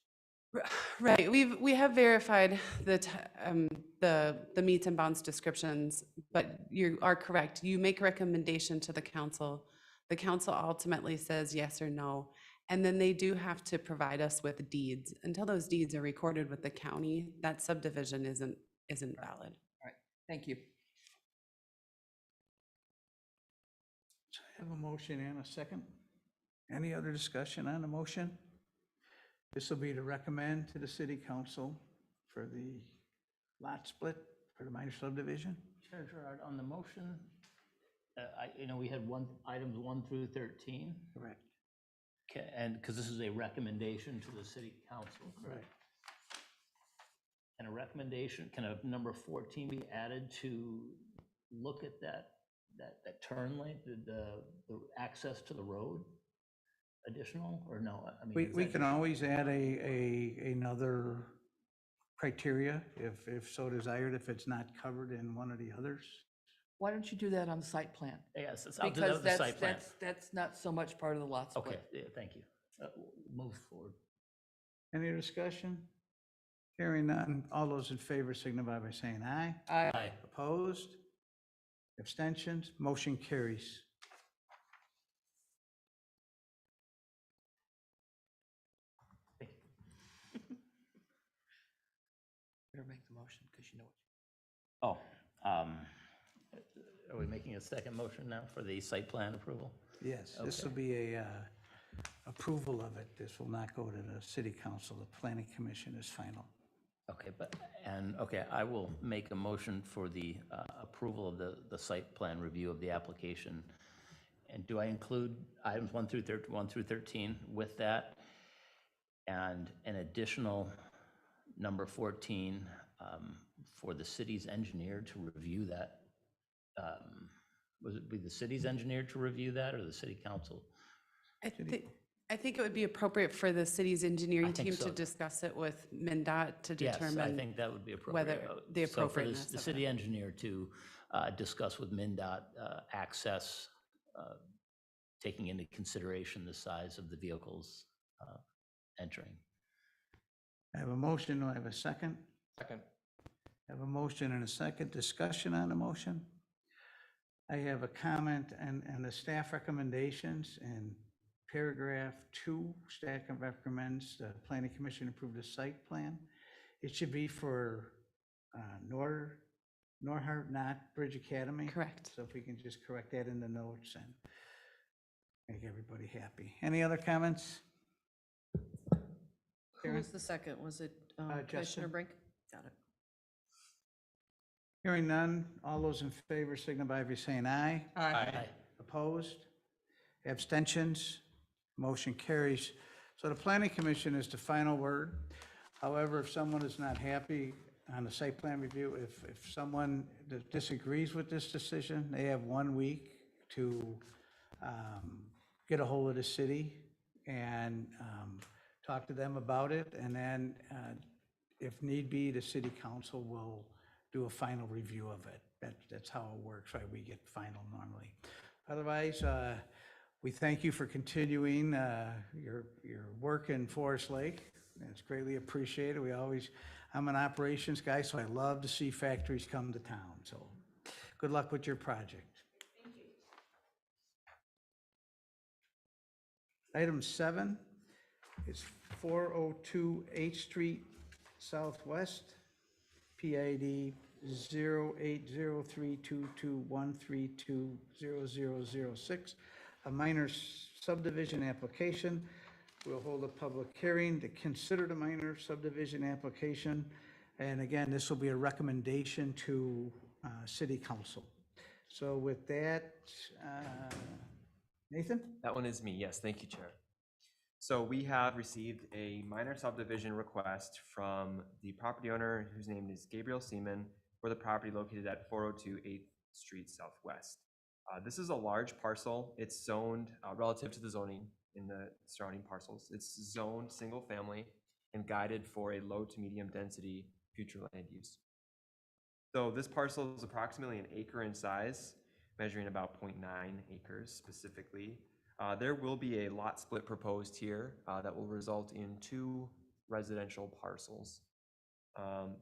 Right, we have verified the meets and bounds descriptions, but you are correct. You make a recommendation to the council. The council ultimately says yes or no, and then they do have to provide us with deeds. Until those deeds are recorded with the county, that subdivision isn't valid. All right, thank you. So I have a motion and a second. Any other discussion on the motion? This will be to recommend to the city council for the lot split for the minor subdivision. Chair Gerard, on the motion, we had items 1 through 13. Correct. Okay, and because this is a recommendation to the city council, correct? And a recommendation, can a number 14 be added to look at that turn lane, the access to the road additional, or no? I mean, is We that can just- always add another criteria if so desired, if it's not covered in one of the others. Why don't you do that on the site plan? Yes, I'll do that Because with the site plan. that's not so much part of the lot split. Okay, yeah, thank you. Move forward. Any discussion? Hearing none, all those in favor signify by saying aye. Aye. Opposed? Abstentions? Motion carries. Thank you. Better make the motion because you know what. Oh, are we making a second motion now for the site plan approval? Yes, this will Okay. be a approval of it. This will not go to the city council. The planning commission is final. Okay, I will make a motion for the approval of the site plan review of the application. And do I include items 1 through 13 with that? And an additional number 14 for the city's engineer to review that? Was it be the city's engineer to review that, or the city council? I think it would be appropriate for the city's engineering think team so. to discuss it with MnDOT to Yes, I determine. think that would be appropriate. whether the So for appropriateness the of city engineer to discuss with MnDOT access, taking into consideration the size of the vehicles entering. I have a motion. Do I have a second? Second. I have a motion and a second. Discussion on the motion. I have a comment and the staff recommendations in paragraph 2. Staff recommends the planning commission approve the site plan. It should be for Norhart, not Bridge Academy. Correct. So if we can just correct that in the notes and make everybody happy. Any other comments? Who Karen? was the second? Was it Justin. Commissioner Brink? Got it. Hearing none, all those in favor signify by saying aye. Aye. Opposed? Abstentions? Motion carries. So the planning commission is the final word. However, if someone is not happy on the site plan review, if someone disagrees with this decision, they have 1 week to get a hold of the city and talk to them about it. And then if need be, the city council will do a final review of it. That's how it works, right? We get final normally. Otherwise, we thank you for continuing your work in Forest Lake. It's greatly appreciated. I'm an operations guy, so I love to see factories come to town. So good luck with your project. Thank you. Item 7 is 402 8th Street Southwest, PID 08032213200006, a minor subdivision application. We'll hold a public hearing to consider the minor subdivision application. And again, this will be a recommendation to city council. So with that, Nathan? That one is me, yes, thank you, Chair. So we have received a minor subdivision request from the property owner whose name is Gabriel Seaman for the property located at 402 8th Street Southwest. This is a large parcel. It's zoned relative to the zoning in the surrounding parcels. It's zoned single family and guided for a low to medium density future land use. So this parcel is approximately an acre in size, measuring about 0.9 acres specifically. There will be a lot split proposed here that will result in 2 residential parcels.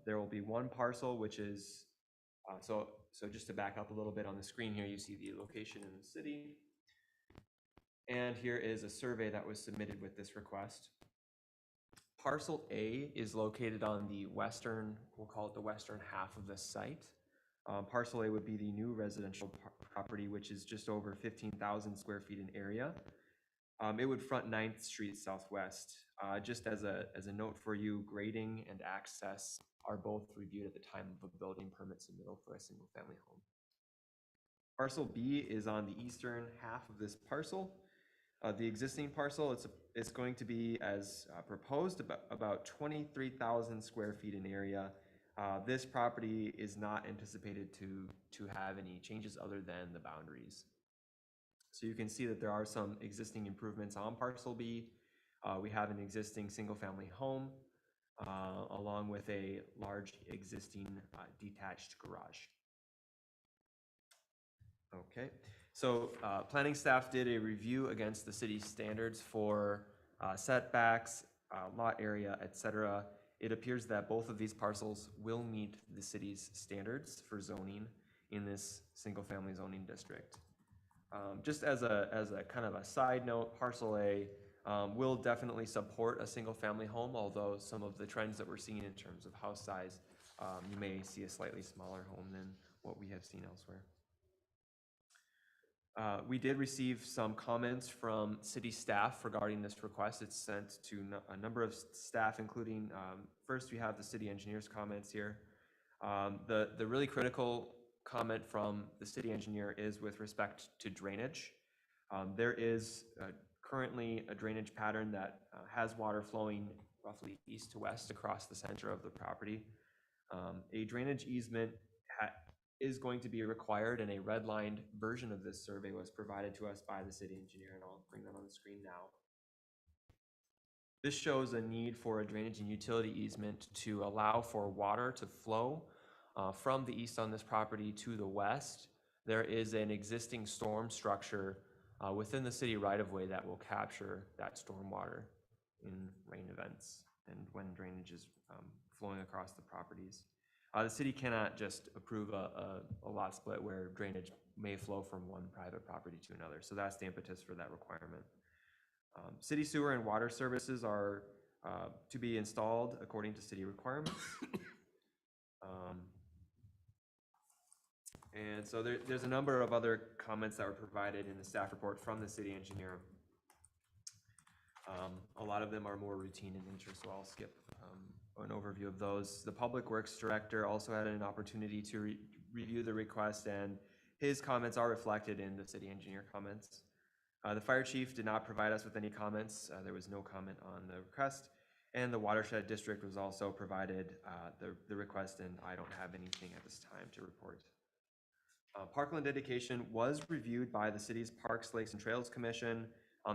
There will be one parcel which is, so just to back up a little bit on the screen here, you see the location in the city. And here is a survey that was submitted with this request. Parcel A is located on the western, we'll call it the western half of the site. Parcel A would be the new residential property, which is just over 15,000 square feet in area. It would front 9th Street Southwest. Just as a note for you, grading and access are both reviewed at the time of a building permit submittal for a single family home. Parcel B is on the eastern half of this parcel. The existing parcel, it's going to be as proposed about 23,000 square feet in area. This property is not anticipated to have any changes other than the boundaries. So you can see that there are some existing improvements on parcel B. We have an existing single family home along with a large existing detached garage. Okay, so planning staff did a review against the city's standards for setbacks, lot area, etc. It appears that both of these parcels will meet the city's standards for zoning in this single family zoning district. Just as a kind of a side note, parcel A will definitely support a single family home, although some of the trends that we're seeing in terms of house size, you may see a slightly smaller home than what we have seen elsewhere. We did receive some comments from city staff regarding this request. It's sent to a number of staff, including, first we have the city engineer's comments here. The really critical comment from the city engineer is with respect to drainage. There is currently a drainage pattern that has water flowing roughly east to west across the center of the property. A drainage easement is going to be required, and a redlined version of this survey was provided to us by the city engineer, and I'll bring that on the screen now. This shows a need for a drainage and utility easement to allow for water to flow from the east on this property to the west. There is an existing storm structure within the city right-of-way that will capture that storm water in rain events and when drainage is flowing across the properties. The city cannot just approve a lot split where drainage may flow from one private property to another. So that's the impetus for that requirement. City sewer and water services are to be installed according to city requirements. And so there's a number of other comments that were provided in the staff report from the city engineer. A lot of them are more routine in nature, so I'll skip an overview of those. The Public Works Director also had an opportunity to review the request, and his comments are reflected in the city engineer comments. The Fire Chief did not provide us with any comments. There was no comment on the request, and the Watershed District was also provided the request, and I don't have anything at this time to report. Parkland dedication was reviewed by the city's Parks, Lakes, and Trails Commission.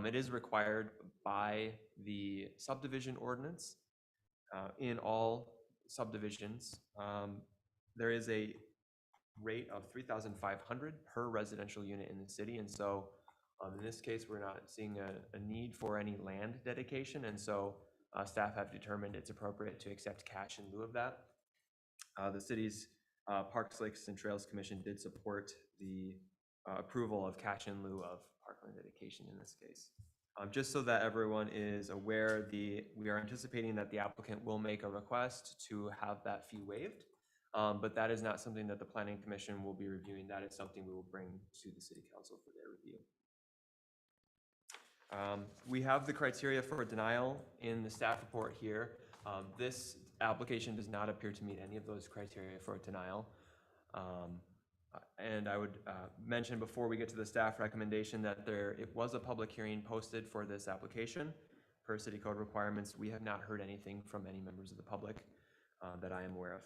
It is required by the subdivision ordinance. In all subdivisions, there is a rate of $3,500 per residential unit in the city, and so in this case we're not seeing a need for any land dedication, and so staff have determined it's appropriate to accept cash in lieu of that. The city's Parks, Lakes, and Trails Commission did support the approval of cash in lieu of parkland dedication in this case. Just so that everyone is aware, we are anticipating that the applicant will make a request to have that fee waived, but that is not something that the Planning Commission will be reviewing. That is something we will bring to the City Council for their review. We have the criteria for denial in the staff report here. This application does not appear to meet any of those criteria for denial. And I would mention before we get to the staff recommendation that it was a public hearing posted for this application per city code requirements. We have not heard anything from any members of the public that I am aware of.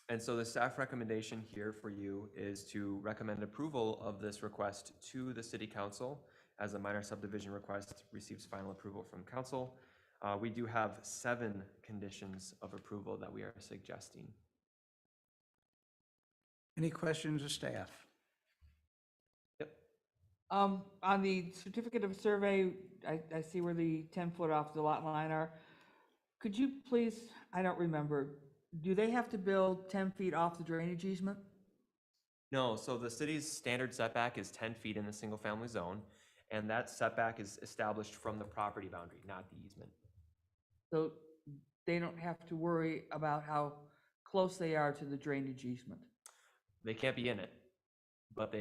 And so the staff recommendation here for you is to recommend approval of this request to the city council as a minor subdivision request receives final approval from council. We do have 7 conditions of approval that we are suggesting. Any questions of staff? On the certificate of survey, I see where the 10-foot off the lot line are. Could you please, I don't remember, do they have to build 10 feet off the drainage easement? No, so the city's standard setback is 10 feet in the single-family zone, and that setback is established from the property boundary, not the easement. So they don't have to worry about how close they are to the drainage easement? They can't be in it, but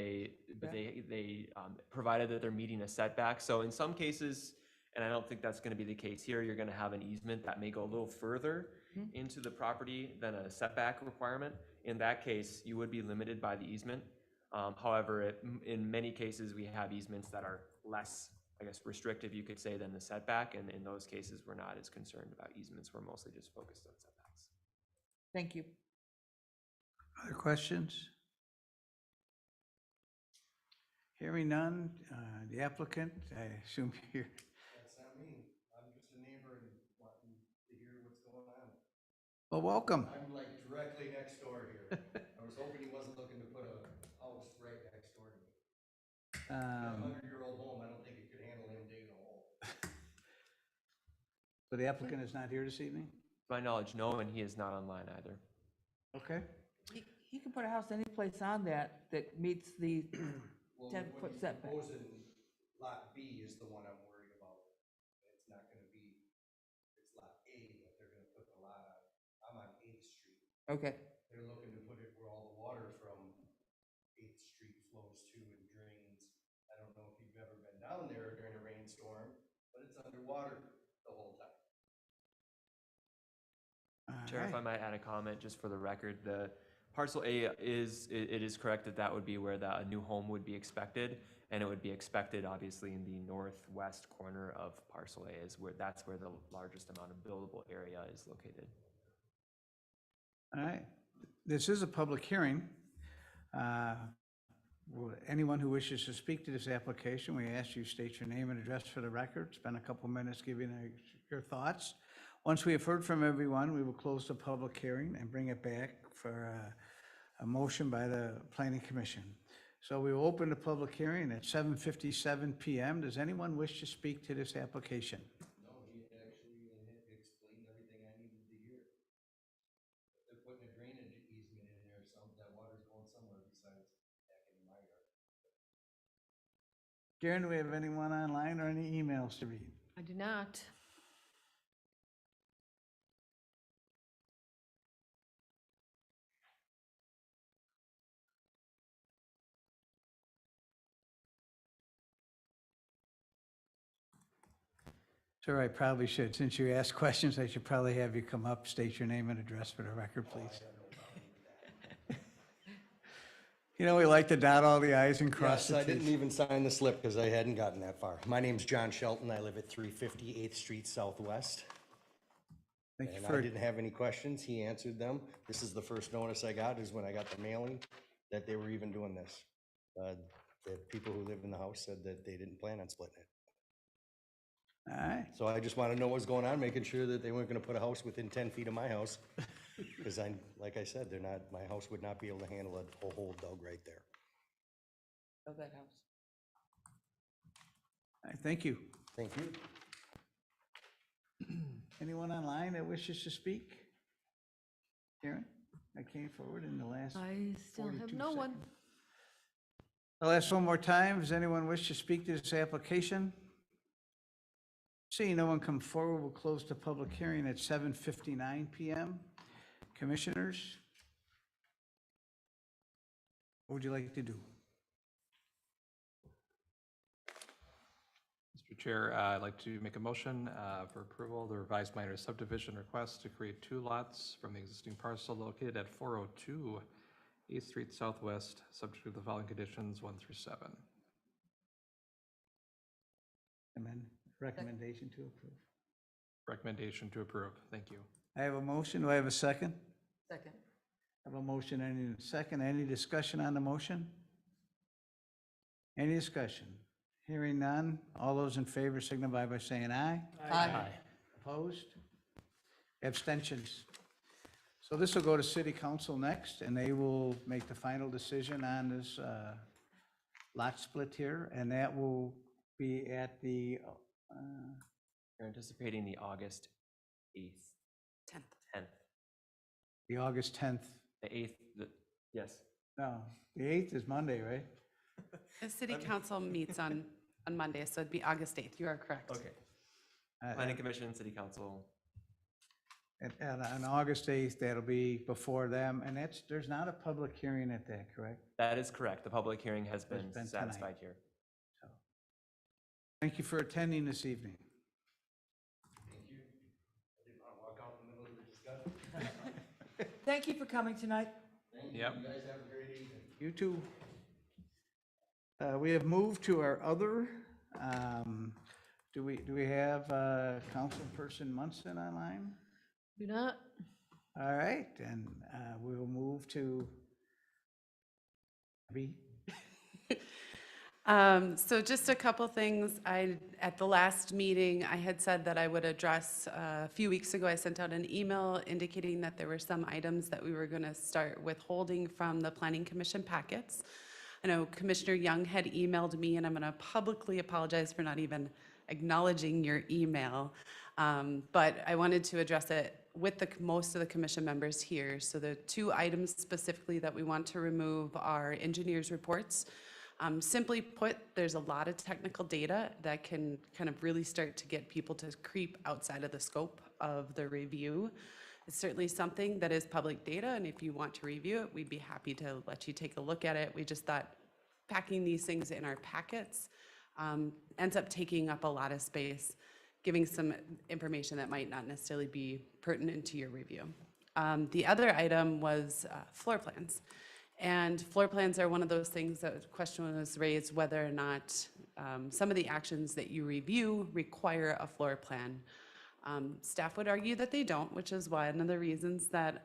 provided that they're meeting a setback. So in some cases, and I don't think that's gonna be the case here, you're gonna have an easement that may go a little further into the property than a setback requirement. In that case, you would be limited by the easement. However, in many cases, we have easements that are less, I guess, restrictive, you could say, than the setback. And in those cases, we're not as concerned about easements. We're mostly just focused on setbacks. Thank you. Other questions? Hearing none, the applicant, I assume you're, That's not me. I'm just a neighbor and wanting to hear what's going on. well, welcome. I'm like directly next door here. I was hoping he wasn't looking to put a house right next door to me. A 100-year-old home, I don't think it could handle him digging a hole. So the applicant is not here this evening? To my knowledge, no, and he is not online either. Okay. He can put a house any place on that meets the Well, 10-foot what he's setback. proposing, lot B is the one I'm worried about. It's not gonna be, it's lot A that they're gonna put the lot on. I'm on 8th Street. Okay, They're looking to put it where all the water from 8th Street flows to and drains. I don't know if you've ever been down there during a rainstorm, but it's underwater the whole time. Chair, if I might add a comment, just for the record, the parcel A it is correct that that would be where a new home would be expected, and it would be expected, obviously, in the northwest corner of parcel A that's where the largest amount of buildable area is located. All right. This is a public hearing. Anyone who wishes to speak to this application, we ask you state your name and address for the record. Spend a couple minutes giving your thoughts. Once we have heard from everyone, we will close the public hearing and bring it back for a motion by the Planning Commission. So we will open the public hearing at 7:57 PM. Does anyone wish to speak to this application? No, he actually explained everything I needed to hear. They're putting a drainage easement in there, that water's going somewhere besides back in my yard. Karen, do we have anyone online or any emails to read? I do not. Sir, I probably should. Since you asked questions, I should probably have you come up, state your name and address for the record, please. You know, we like to dot all the i's and cross Yes, the I didn't t's. even sign the slip because I hadn't gotten that far. My name's John Shelton. I live at 350 8th Street Southwest. Thank you And for, I didn't have any questions. He answered them. This is the first notice I got, is when I got the mailing that they were even doing this. The people who live in the house said that they didn't plan on splitting it. all right. So I just want to know what's going on, making sure that they weren't going to put a house within 10 feet of my house. Because like I said, my house would not be able to handle a hole dug right there. of that house. All right, thank you. Thank you. Anyone online that wishes to speak? Karen, I came forward in the last I still have 42 no one. seconds. I'll ask one more time. Does anyone wish to speak to this application? Seeing no one come forward, we'll close the public hearing at 7:59 PM. Commissioners? What would you like to do? Mr. Chair, I'd like to make a motion for approval of the revised minor subdivision request to create 2 lots from the existing parcel located at 402 8th Street Southwest, subject to the following conditions 1 through 7. Recommendation to approve. Recommendation to approve. Thank you. I have a motion. Do I have a second? Second. Have a motion and a second. Any discussion on the motion? Any discussion? Hearing none. All those in favor signify by saying aye. Aye. Opposed? Abstentions? So this will go to city council next, and they will make the final decision on this lot split here, and that will be at the, You're anticipating the August 8th, 10th. 10th, the August 10th. the 8th, yes. No, the 8th is Monday, right? The city council meets on Monday, so it'd be August 8th. You are correct. Okay. Uh, Planning Commission, City Council. And on August 8th, that'll be before them, and there's not a public hearing at that, correct? That is correct. The public hearing has been been tonight. satisfied here. So, thank you for attending this evening. Thank you. I didn't want to walk out in the middle of the discussion. Thank you for coming tonight. Thank you. Yep. You guys have a great evening. You too. We have moved to our other, do we have Councilperson Munson online? Do not. All right, and we'll move to B. So just a couple things. At the last meeting, I had said that I would address, a few weeks ago, I sent out an email indicating that there were some items that we were going to start withholding from the Planning Commission packets. I know Commissioner Young had emailed me, and I'm going to publicly apologize for not even acknowledging your email. But I wanted to address it with most of the commission members here. So the two items specifically that we want to remove are engineers' reports. Simply put, there's a lot of technical data that can kind of really start to get people to creep outside of the scope of the review. It's certainly something that is public data, and if you want to review it, we'd be happy to let you take a look at it. We just thought packing these things in our packets ends up taking up a lot of space, giving some information that might not necessarily be pertinent to your review. The other item was floor plans. And floor plans are one of those things that the question was raised whether or not some of the actions that you review require a floor plan. Staff would argue that they don't, which is one of the reasons that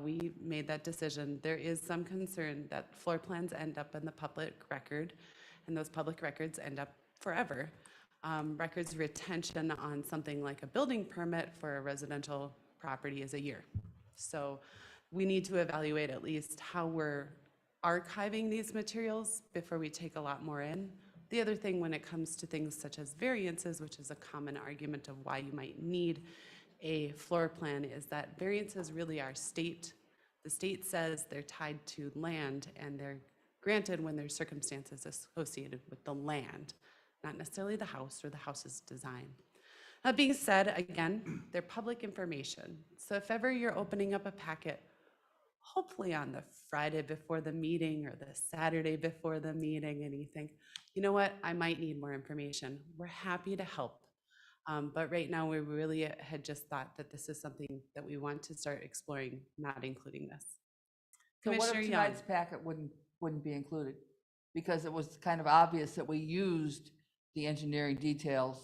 we made that decision. There is some concern that floor plans end up in the public record, and those public records end up forever. Records retention on something like a building permit for a residential property is a year. So we need to evaluate at least how we're archiving these materials before we take a lot more in. The other thing when it comes to things such as variances, which is a common argument of why you might need a floor plan, is that variances really are state. The state says they're tied to land, and they're granted when there's circumstances associated with the land, not necessarily the house or the house's design. That being said, again, they're public information. So if ever you're opening up a packet, hopefully on the Friday before the meeting or the Saturday before the meeting, and you think, you know what, I might need more information, we're happy to help. But right now, we really had just thought that this is something that we want to start exploring, not including this. So what Commissioner if Young. tonight's packet wouldn't be included? Because it was kind of obvious that we used the engineering details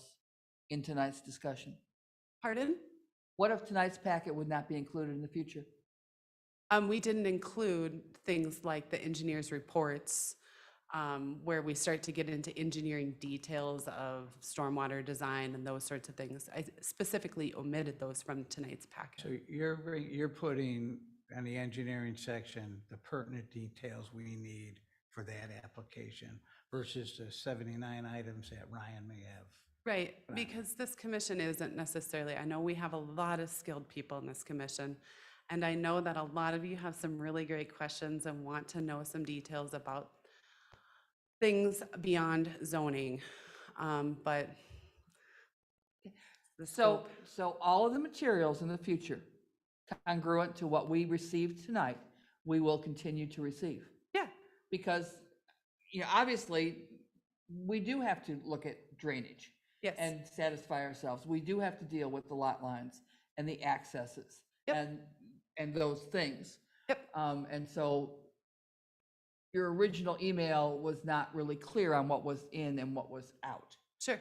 in tonight's discussion. Pardon? What if tonight's packet would not be included in the future? We didn't include things like the engineer's reports, where we start to get into engineering details of stormwater design and those sorts of things. I specifically omitted those from tonight's packet. So you're putting in the engineering section the pertinent details we need for that application versus the 79 items that Ryan may have. Right, because this commission isn't necessarily, I know we have a lot of skilled people in this commission, and I know that a lot of you have some really great questions and want to know some details about things beyond zoning, but the scope. So all of the materials in the future congruent to what we received tonight, we will continue to receive. Yeah. Because, obviously, we do have to look at drainage. Yes. And satisfy ourselves. We do have to deal with the lot lines and the accesses. Yep. And those things. Yep. And so your original email was not really clear on what was in and what was out. Sure.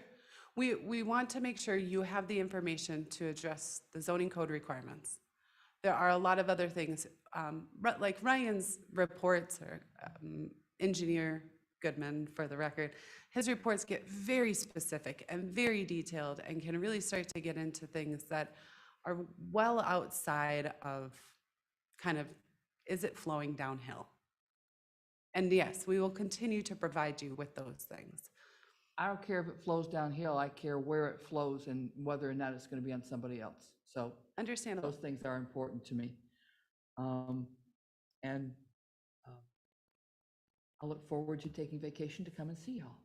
We want to make sure you have the information to address the zoning code requirements. there are a lot of other things, like Ryan's reports, or Engineer Goodman, for the record, his reports get very specific and very detailed and can really start to get into things that are well outside of kind of, is it flowing downhill? And yes, we will continue to provide you with those things. I don't care if it flows downhill, I care where it flows and whether or not it's gonna be on somebody else. So Understandable. those things are important to me. And I look forward to taking vacation to come and see y'all.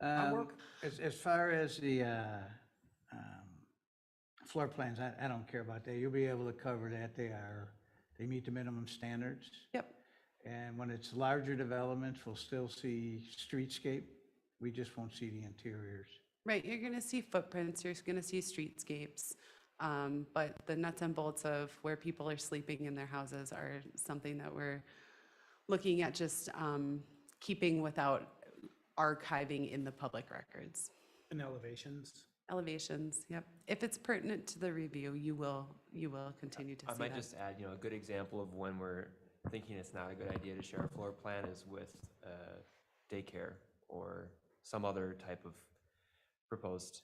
As far as the floor plans, I don't care about that. You'll be able to cover that. They meet the minimum standards. Yep. And when it's larger developments, we'll still see streetscape. We just won't see the interiors. Right, you're gonna see footprints, you're gonna see streetscapes, but the nuts and bolts of where people are sleeping in their houses are something that we're looking at just keeping without archiving in the public records. And elevations. Elevations, yep. If it's pertinent to the review, you will continue to see I that. might just add, a good example of when we're thinking it's not a good idea to share a floor plan is with daycare or some other type of proposed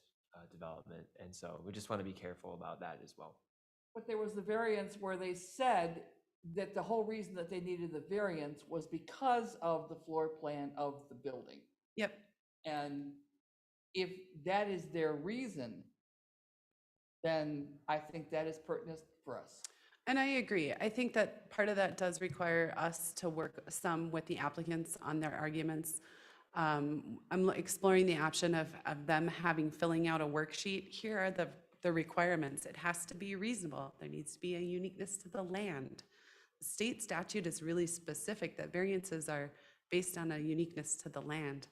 development. And so we just want to be careful about that as well. But there was the variance where they said that the whole reason that they needed the variance was because of the floor plan of the building. Yep. And if that is their reason, then I think that is pertinent for us. And I agree. I think that part of that does require us to work some with the applicants on their arguments. I'm exploring the option of them filling out a worksheet. Here are the requirements. It has to be reasonable. There needs to be a uniqueness to the land. The state statute is really specific that variances are based on a uniqueness to the land,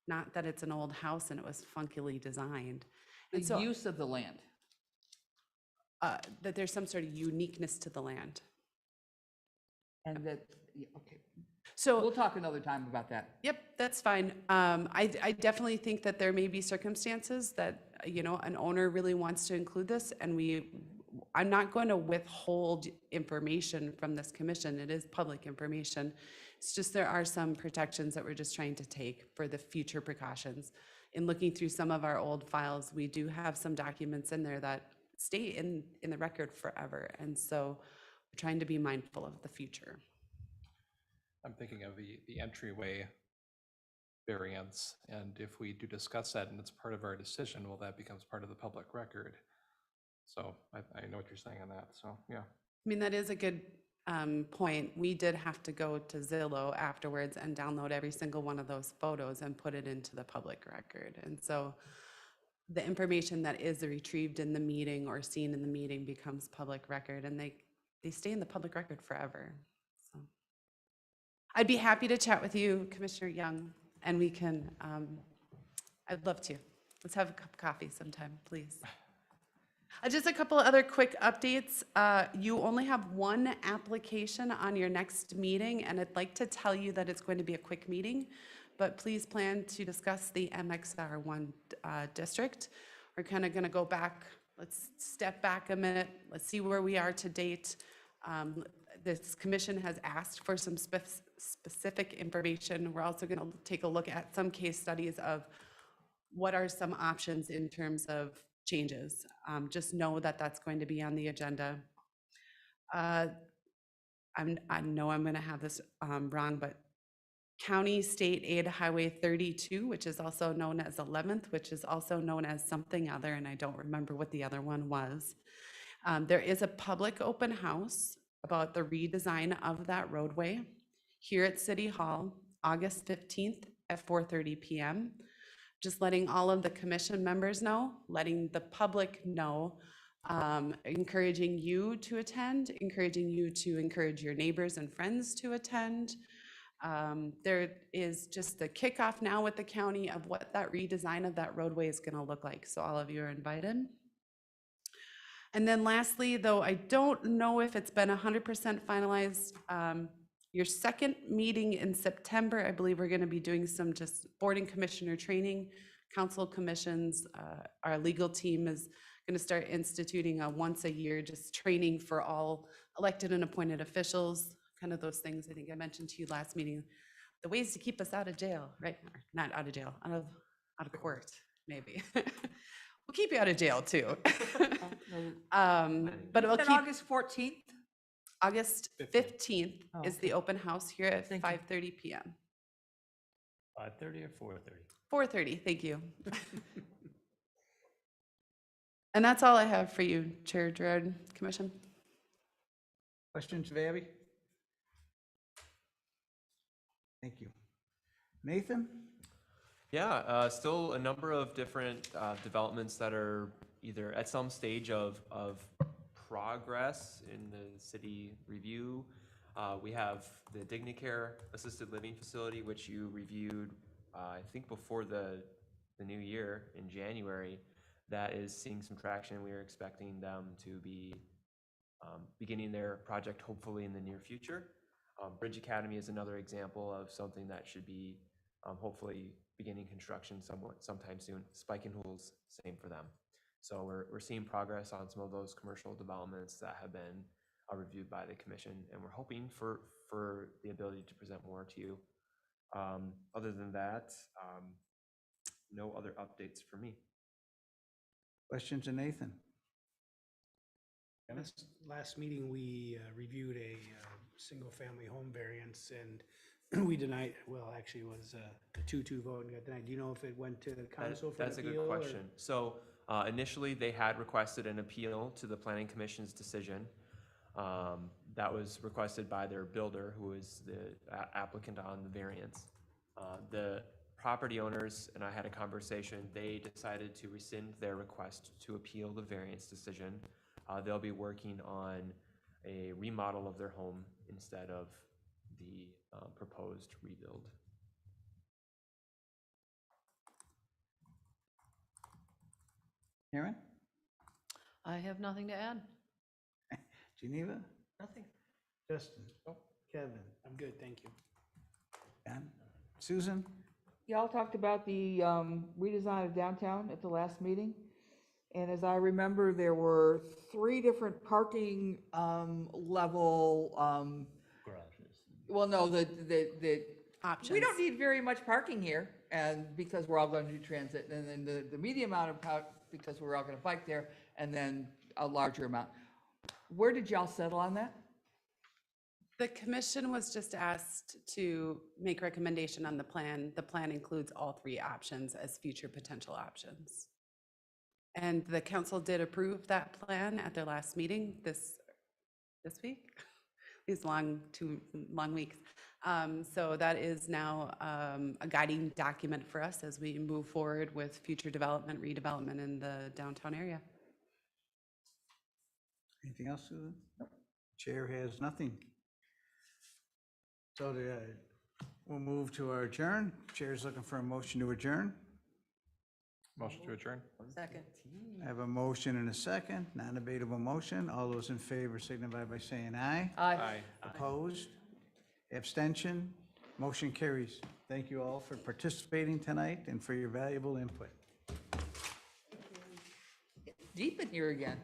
not that it's an old house and it was funkily designed. And The so, use of the land. that there's some sort of uniqueness to the land. And that, yeah, okay. So We'll talk another time about that. yep, that's fine. I definitely think that there may be circumstances that, an owner really wants to include this, and I'm not going to withhold information from this commission. It is public information. It's just there are some protections that we're just trying to take for the future precautions. In looking through some of our old files, we do have some documents in there that stay in the record forever, and so we're trying to be mindful of the future. I'm thinking of the entryway variance, and if we do discuss that and it's part of our decision, well, that becomes part of the public record. So I know what you're saying on that, so, yeah. I mean, that is a good point. We did have to go to Zillow afterwards and download every single one of those photos and put it into the public record. And so the information that is retrieved in the meeting or seen in the meeting becomes public record, and they stay in the public record forever. So I'd be happy to chat with you, Commissioner Young, and we can, I'd love to. Let's have a cup of coffee sometime, please. Just a couple other quick updates. You only have one application on your next meeting, and I'd like to tell you that it's going to be a quick meeting, but please plan to discuss the MXR1 district. We're kind of going to go back. Let's step back a minute. Let's see where we are to date. This commission has asked for some specific information. We're also going to take a look at some case studies of what are some options in terms of changes. Just know that that's going to be on the agenda. I know I'm going to have this wrong, but County State Aid Highway 32, which is also known as 11th, which is also known as something other, and I don't remember what the other one was. There is a public open house about the redesign of that roadway here at City Hall, August 15th at 4:30 p.m. Just letting all of the commission members know, letting the public know, encouraging you to attend, encouraging you to encourage your neighbors and friends to attend. There is just the kickoff now with the county of what that redesign of that roadway is going to look like. So all of you are invited. And then lastly, though I don't know if it's been 100% finalized, your second meeting in September, I believe we're going to be doing some just board and commissioner training. council commissions. Our legal team is going to start instituting a once a year just training for all elected and appointed officials, kind of those things I think I mentioned to you last meeting, the ways to keep us out of jail, right? Or not out of jail, out of court, maybe. We'll keep you out of jail too. But it'll Then keep, August 14th? August 15th Oh, is the open house here at Thank you. 5:30 PM. 5:30 or 4:30? 4:30, thank you. And that's all I have for you, Chair Gerard, Commission. Questions of Abby? Thank you. Nathan? Yeah, still a number of different developments that are either at some stage of progress in the city review. We have the DigniCare Assisted Living Facility, which you reviewed, I think before the new year in January. That is seeing some traction. We are expecting them to be beginning their project hopefully in the near future. Bridge Academy is another example of something that should be hopefully beginning construction sometime soon. Spike and Hool's, same for them. So we're seeing progress on some of those commercial developments that have been reviewed by the commission, and we're hoping for the ability to present more to you. Other than that, no other updates for me. Questions of Nathan? Last meeting, we reviewed a single-family home variance, and we denied, well, actually, it was a 2-2 vote and got denied. Do you know if it went to the council for an That's a appeal? good or- question. So initially, they had requested an appeal to the planning commission's decision. That was requested by their builder, who is the applicant on the variance. The property owners and I had a conversation. They decided to rescind their request to appeal the variance decision. They'll be working on a remodel of their home instead of the proposed rebuild. Aaron? I have nothing to add. Geneva? Nothing. Justin? Kevin? I'm good, thank you. Dan? Susan? Y'all talked about the redesign of downtown at the last meeting. And as I remember, there were 3 different parking level, Garages. well, no, the Options. we don't need very much parking here, and because we're all going to do transit, and then the medium amount of because we're all going to bike there, and then a larger amount. Where did y'all settle on that? The commission was just asked to make recommendation on the plan. The plan includes all 3 options as future potential options. And the council did approve that plan at their last meeting this week, these 2 long weeks. So that is now a guiding document for us as we move forward with future development, redevelopment in the downtown area. Anything else, Susan? Nope. Chair has nothing. So we'll move to our adjourn. Chair's looking for a motion to adjourn. Motion to adjourn? Second. I have a motion and a second, non-debatable motion. All those in favor signify by saying aye. Aye. Opposed? Abstention? Motion carries. Thank you all for participating tonight and for your valuable input. Deep in here again.